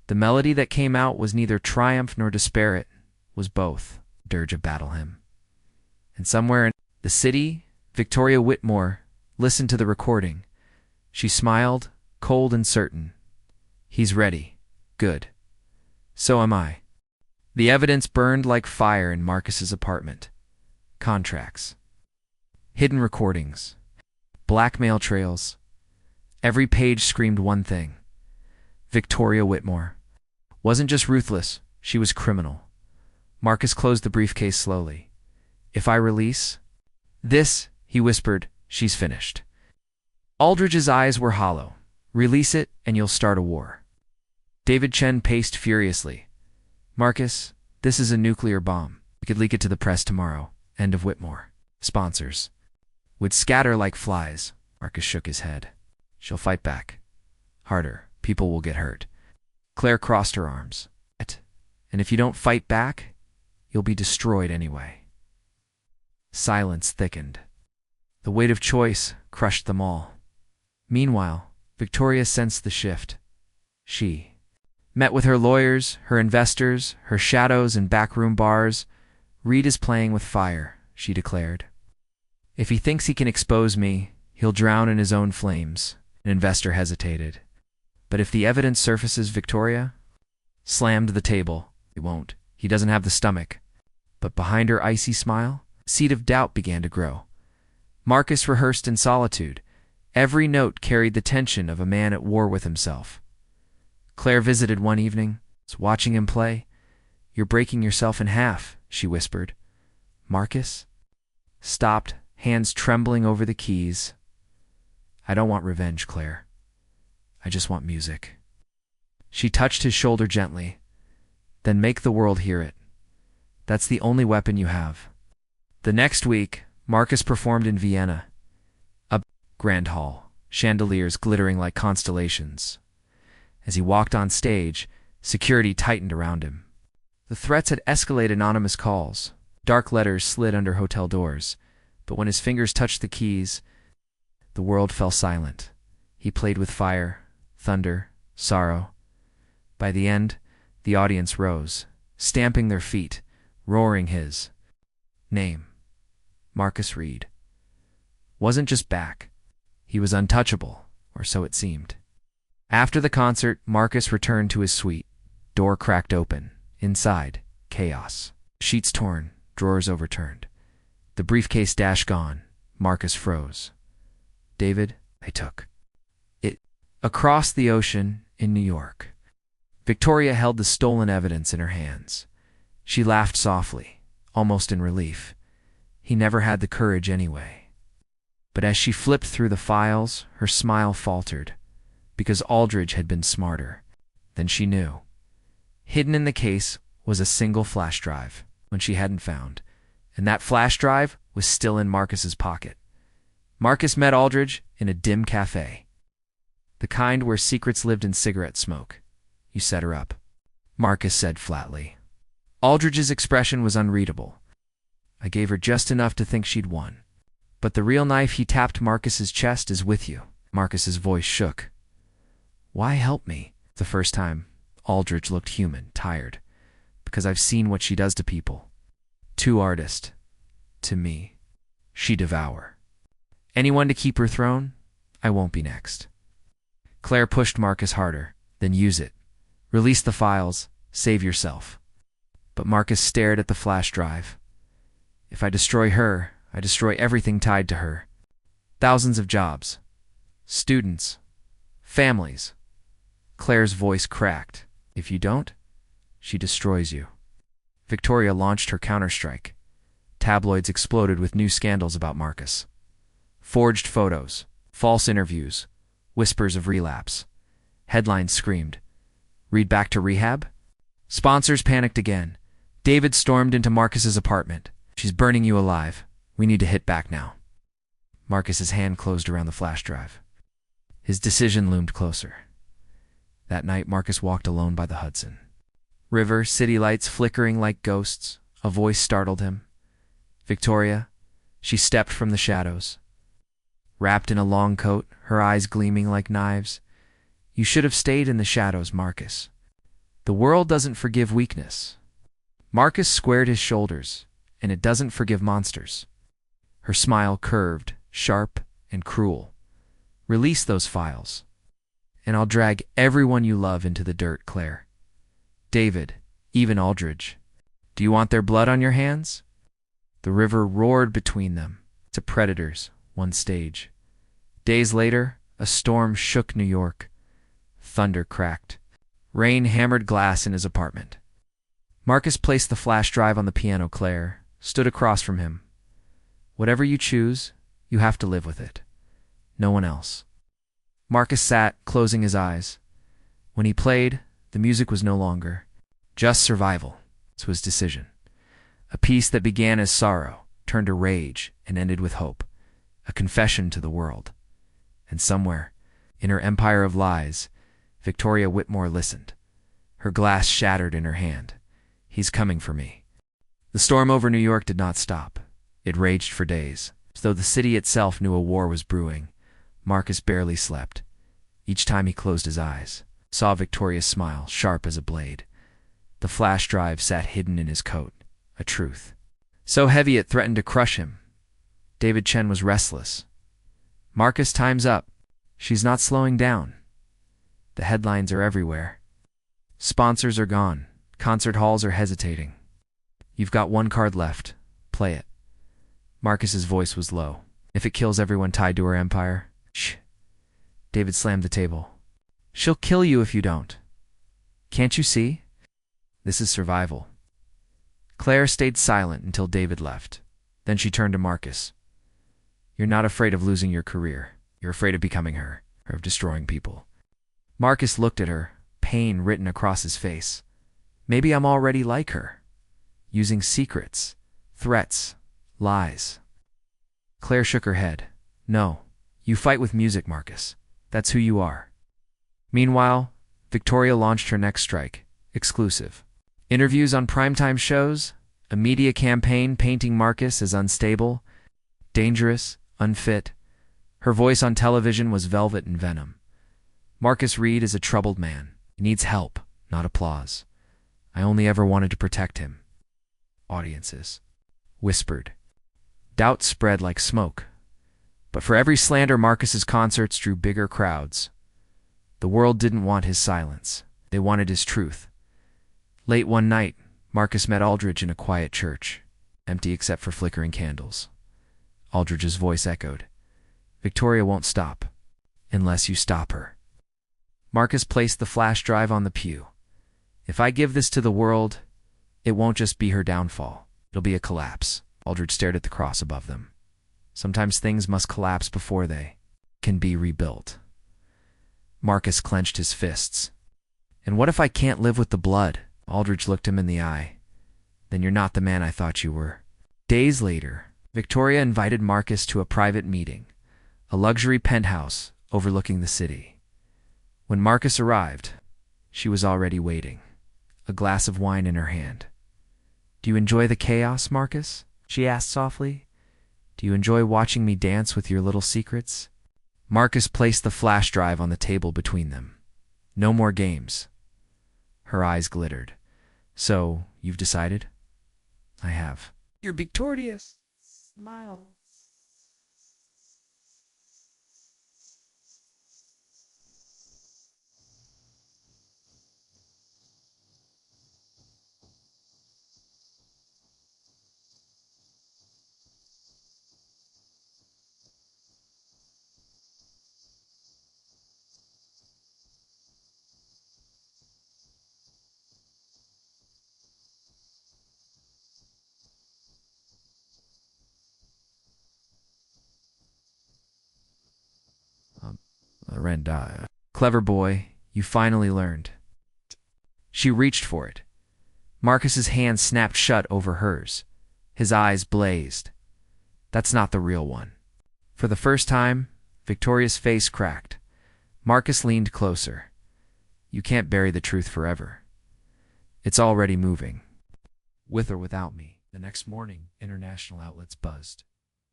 A: The melody that came out was neither triumph nor despair, it was both, dirge of battle hymn. And somewhere in the city, Victoria Whitmore listened to the recording. She smiled, cold and certain. He's ready. Good. So am I. The evidence burned like fire in Marcus's apartment. Contracts. Hidden recordings. Blackmail trails. Every page screamed one thing. Victoria Whitmore wasn't just ruthless, she was criminal. Marcus closed the briefcase slowly. If I release this, he whispered, she's finished. Aldrich's eyes were hollow. Release it and you'll start a war. David Chen paced furiously. Marcus, this is a nuclear bomb. We could leak it to the press tomorrow. End of Whitmore. Sponsors would scatter like flies. Marcus shook his head. She'll fight back. Harder. People will get hurt. Claire crossed her arms. And if you don't fight back, you'll be destroyed anyway. Silence thickened. The weight of choice crushed them all. Meanwhile, Victoria sensed the shift. She met with her lawyers, her investors, her shadows in backroom bars. Reed is playing with fire, she declared. If he thinks he can expose me, he'll drown in his own flames. An investor hesitated. But if the evidence surfaces, Victoria slammed the table. He won't. He doesn't have the stomach. But behind her icy smile, a seed of doubt began to grow. Marcus rehearsed in solitude. Every note carried the tension of a man at war with himself. Claire visited one evening, was watching him play. You're breaking yourself in half, she whispered. Marcus stopped, hands trembling over the keys. I don't want revenge, Claire. I just want music. She touched his shoulder gently. Then make the world hear it. That's the only weapon you have. The next week, Marcus performed in Vienna. A grand hall, chandeliers glittering like constellations. As he walked on stage, security tightened around him. The threats had escalated. Anonymous calls. Dark letters slid under hotel doors. But when his fingers touched the keys, the world fell silent. He played with fire, thunder, sorrow. By the end, the audience rose, stamping their feet, roaring his name. Marcus Reed wasn't just back. He was untouchable, or so it seemed. After the concert, Marcus returned to his suite. Door cracked open. Inside, chaos. Sheets torn, drawers overturned. The briefcase dash gone. Marcus froze. David, I took it. Across the ocean in New York. Victoria held the stolen evidence in her hands. She laughed softly, almost in relief. He never had the courage anyway. But as she flipped through the files, her smile faltered. because Aldridge had been smarter. Then she knew. Hidden in the case was a single flash drive when she hadn't found, and that flash drive was still in Marcus's pocket. Marcus met Aldridge in a dim cafe, the kind where secrets lived in cigarette smoke. "You set her up," Marcus said flatly. Aldridge's expression was unreadable. "I gave her just enough to think she'd won. But the real knife," he tapped Marcus's chest, "is with you." Marcus's voice shook. "Why help me?" The first time, Aldridge looked human, tired. "Because I've seen what she does to people. To artist. To me. She devour. Anyone to keep her throne? I won't be next." Claire pushed Marcus harder. "Then use it. Release the files. Save yourself." But Marcus stared at the flash drive. "If I destroy her, I destroy everything tied to her. Thousands of jobs. Students. Families." Claire's voice cracked. "If you don't, she destroys you." Victoria launched her counterstrike. Tabloids exploded with new scandals about Marcus. Forged photos, false interviews, whispers of relapse. Headlines screamed, "Read back to rehab?" Sponsors panicked again. David stormed into Marcus's apartment. "She's burning you alive. We need to hit back now." Marcus's hand closed around the flash drive. His decision loomed closer. That night, Marcus walked alone by the Hudson. River, city lights flickering like ghosts. A voice startled him. "Victoria." She stepped from the shadows. Wrapped in a long coat, her eyes gleaming like knives. "You should have stayed in the shadows, Marcus. The world doesn't forgive weakness." Marcus squared his shoulders, and it doesn't forgive monsters. Her smile curved, sharp and cruel. "Release those files, and I'll drag everyone you love into the dirt, Claire. David, even Aldridge. Do you want their blood on your hands?" The river roared between them. To predators, one stage. Days later, a storm shook New York. Thunder cracked. Rain hammered glass in his apartment. Marcus placed the flash drive on the piano. Claire stood across from him. "Whatever you choose, you have to live with it. No one else." Marcus sat, closing his eyes. When he played, the music was no longer just survival. It was decision. A piece that began as sorrow, turned to rage, and ended with hope. A confession to the world. And somewhere, in her empire of lies, Victoria Whitmore listened. Her glass shattered in her hand. "He's coming for me." The storm over New York did not stop. It raged for days. As though the city itself knew a war was brewing, Marcus barely slept. Each time he closed his eyes, saw Victoria's smile, sharp as a blade. The flash drive sat hidden in his coat, a truth. So heavy it threatened to crush him. David Chen was restless. "Marcus, time's up." "She's not slowing down." The headlines are everywhere. Sponsors are gone. Concert halls are hesitating. "You've got one card left. Play it." Marcus's voice was low. "If it kills everyone tied to her empire." "Shh." David slammed the table. "She'll kill you if you don't. Can't you see? This is survival." Claire stayed silent until David left. Then she turned to Marcus. "You're not afraid of losing your career. You're afraid of becoming her, or of destroying people." Marcus looked at her, pain written across his face. "Maybe I'm already like her, using secrets, threats, lies." Claire shook her head. "No, you fight with music, Marcus. That's who you are." Meanwhile, Victoria launched her next strike, exclusive. Interviews on primetime shows, a media campaign painting Marcus as unstable, dangerous, unfit. Her voice on television was velvet and venom. "Marcus Reed is a troubled man. He needs help, not applause. I only ever wanted to protect him." Audiences whispered. Doubt spread like smoke. But for every slander, Marcus's concerts drew bigger crowds. The world didn't want his silence. They wanted his truth. Late one night, Marcus met Aldridge in a quiet church, empty except for flickering candles. Aldridge's voice echoed. "Victoria won't stop, unless you stop her." Marcus placed the flash drive on the pew. "If I give this to the world, it won't just be her downfall. It'll be a collapse." Aldridge stared at the cross above them. "Sometimes things must collapse before they can be rebuilt." Marcus clenched his fists. And what if I can't live with the blood? Aldridge looked him in the eye. Then you're not the man I thought you were. Days later, Victoria invited Marcus to a private meeting, a luxury penthouse overlooking the city. When Marcus arrived, she was already waiting, a glass of wine in her hand. "Do you enjoy the chaos, Marcus?" she asked softly. "Do you enjoy watching me dance with your little secrets?" Marcus placed the flash drive on the table between them. "No more games." Her eyes glittered. "So, you've decided?" "I have."
B: You're victorious. Smile.
A: Renda. "Clever boy, you finally learned." She reached for it. Marcus's hand snapped shut over hers. His eyes blazed. "That's not the real one." For the first time, Victoria's face cracked. Marcus leaned closer. "You can't bury the truth forever. It's already moving. With or without me." The next morning, international outlets buzzed.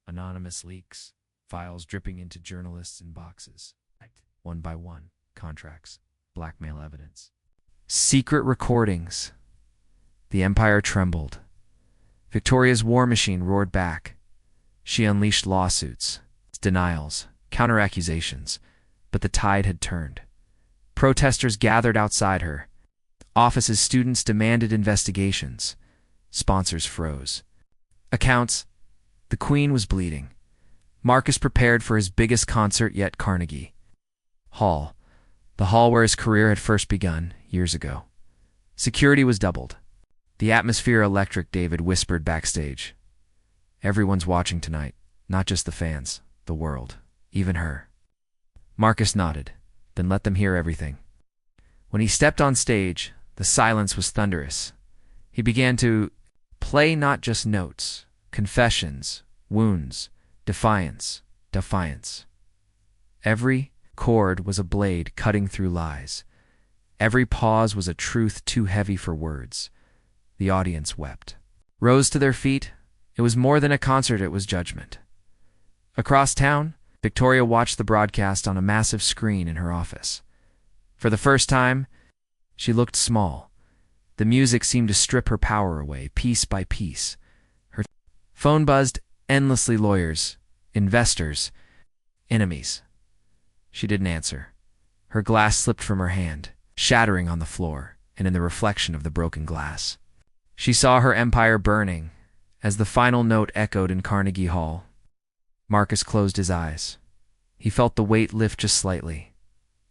A: Anonymous leaks, files dripping into journalists' inboxes. One by one, contracts, blackmail evidence. Secret recordings. The empire trembled. Victoria's war machine roared back. She unleashed lawsuits, denials, counter-accusations, but the tide had turned. Protesters gathered outside her. Offices, students demanded investigations. Sponsors froze. Accounts. The Queen was bleeding. Marcus prepared for his biggest concert yet. Carnegie Hall, the hall where his career had first begun years ago. Security was doubled. The atmosphere electric. David whispered backstage. "Everyone's watching tonight, not just the fans, the world, even her." Marcus nodded, then let them hear everything. When he stepped on stage, the silence was thunderous. He began to play not just notes, confessions, wounds, defiance, defiance. Every chord was a blade cutting through lies. Every pause was a truth too heavy for words. The audience wept. Rose to their feet. It was more than a concert, it was judgment. Across town, Victoria watched the broadcast on a massive screen in her office. For the first time, she looked small. The music seemed to strip her power away, piece by piece. Her phone buzzed endlessly. Lawyers, investors, enemies. She didn't answer. Her glass slipped from her hand, shattering on the floor and in the reflection of the broken glass. She saw her empire burning as the final note echoed in Carnegie Hall. Marcus closed his eyes. He felt the weight lift just slightly.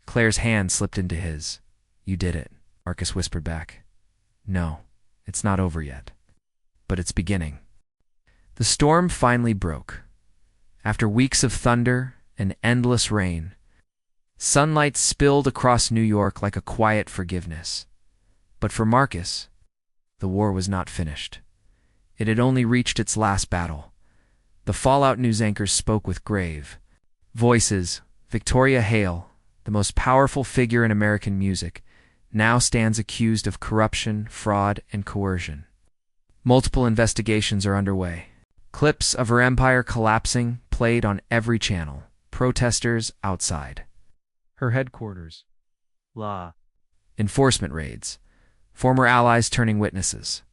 A: Claire's hand slipped into his. "You did it," Marcus whispered back. "No, it's not over yet. But it's beginning." The storm finally broke. After weeks of thunder and endless rain, sunlight spilled across New York like a quiet forgiveness. But for Marcus, the war was not finished. It had only reached its last battle. The Fallout news anchors spoke with grave voices. Victoria Hale, the most powerful figure in American music, now stands accused of corruption, fraud, and coercion. Multiple investigations are underway. Clips of her empire collapsing played on every channel. Protesters outside her headquarters. Law enforcement raids. Former allies turning witnesses.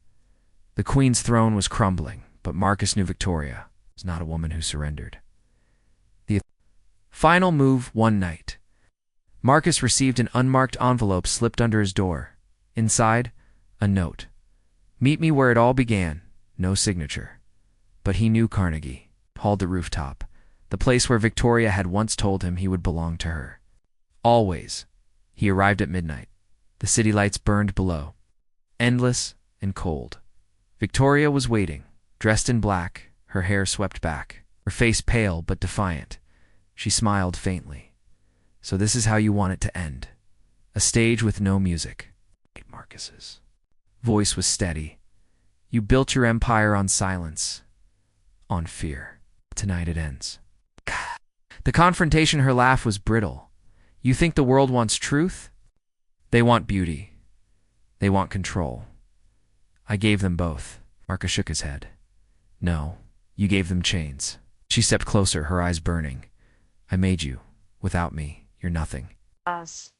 A: The Queen's throne was crumbling, but Marcus knew Victoria was not a woman who surrendered. The final move one night. Marcus received an unmarked envelope slipped under his door. Inside, a note. "Meet me where it all began." No signature. But he knew Carnegie Hall, the rooftop, the place where Victoria had once told him he would belong to her. Always. He arrived at midnight. The city lights burned below, endless and cold. Victoria was waiting, dressed in black, her hair swept back, her face pale but defiant. She smiled faintly. So this is how you want it to end. A stage with no music. Marcus's voice was steady. You built your empire on silence, on fear. Tonight it ends. The confrontation, her laugh was brittle. You think the world wants truth? They want beauty. They want control. I gave them both. Marcus shook his head. No, you gave them chains. She stepped closer, her eyes burning. I made you. Without me, you're nothing.
B: Us.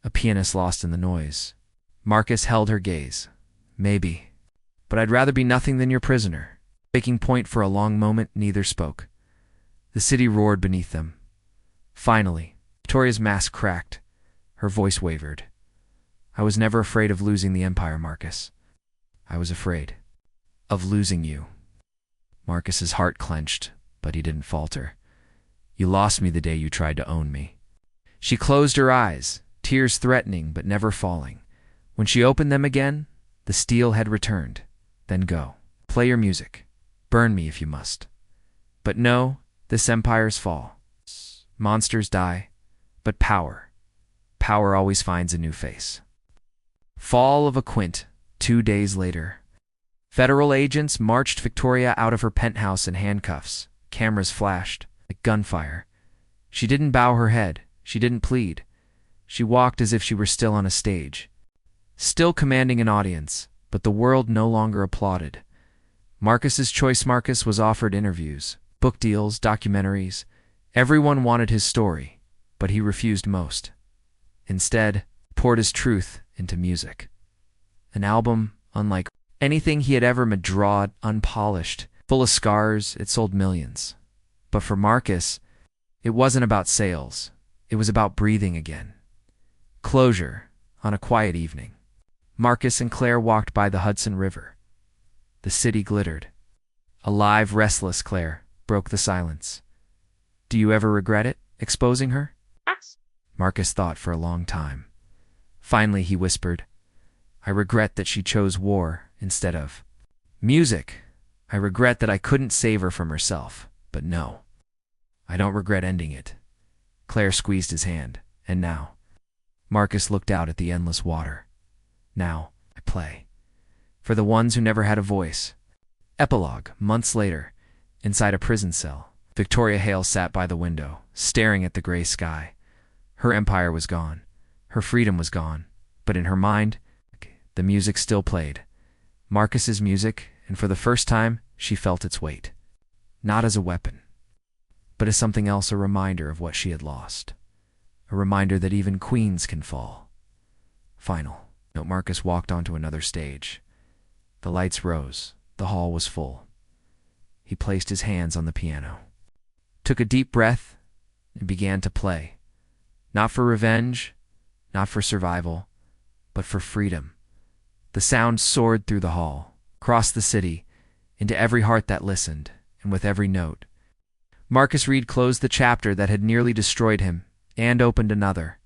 A: A pianist lost in the noise. Marcus held her gaze. Maybe. But I'd rather be nothing than your prisoner. Taking point for a long moment, neither spoke. The city roared beneath them. Finally, Victoria's mask cracked. Her voice wavered. I was never afraid of losing the empire, Marcus. I was afraid of losing you. Marcus's heart clenched, but he didn't falter. You lost me the day you tried to own me. She closed her eyes, tears threatening but never falling. When she opened them again, the steel had returned. Then go. Play your music. Burn me if you must. But no, this empire's fall. Monsters die, but power always finds a new face. Fall of a quint, 2 days later. Federal agents marched Victoria out of her penthouse in handcuffs. Cameras flashed, like gunfire. She didn't bow her head. She didn't plead. She walked as if she were still on a stage, still commanding an audience, but the world no longer applauded. Marcus's choice. Marcus was offered interviews, book deals, documentaries. Everyone wanted his story, but he refused most. Instead, poured his truth into music. An album unlike anything he had ever made, drawed, unpolished, full of scars. It sold millions. But for Marcus, it wasn't about sales. It was about breathing again. Closure on a quiet evening. Marcus and Claire walked by the Hudson River. The city glittered. Alive, restless, Claire broke the silence. Do you ever regret it, exposing her? Marcus thought for a long time. Finally, he whispered, I regret that she chose war instead of music. I regret that I couldn't save her from herself. But no, I don't regret ending it. Claire squeezed his hand. And now? Marcus looked out at the endless water. Now, I play. For the ones who never had a voice. Epilogue, months later, inside a prison cell. Victoria Hale sat by the window, staring at the gray sky. Her empire was gone. Her freedom was gone. But in her mind, the music still played. Marcus's music, and for the first time, she felt its weight. Not as a weapon, but as something else, a reminder of what she had lost. A reminder that even queens can fall. Final note. Marcus walked onto another stage. The lights rose. The hall was full. He placed his hands on the piano, took a deep breath, and began to play. Not for revenge, not for survival, but for freedom. The sound soared through the hall, across the city, into every heart that listened, and with every note, Marcus Reed closed the chapter that had nearly destroyed him and opened another.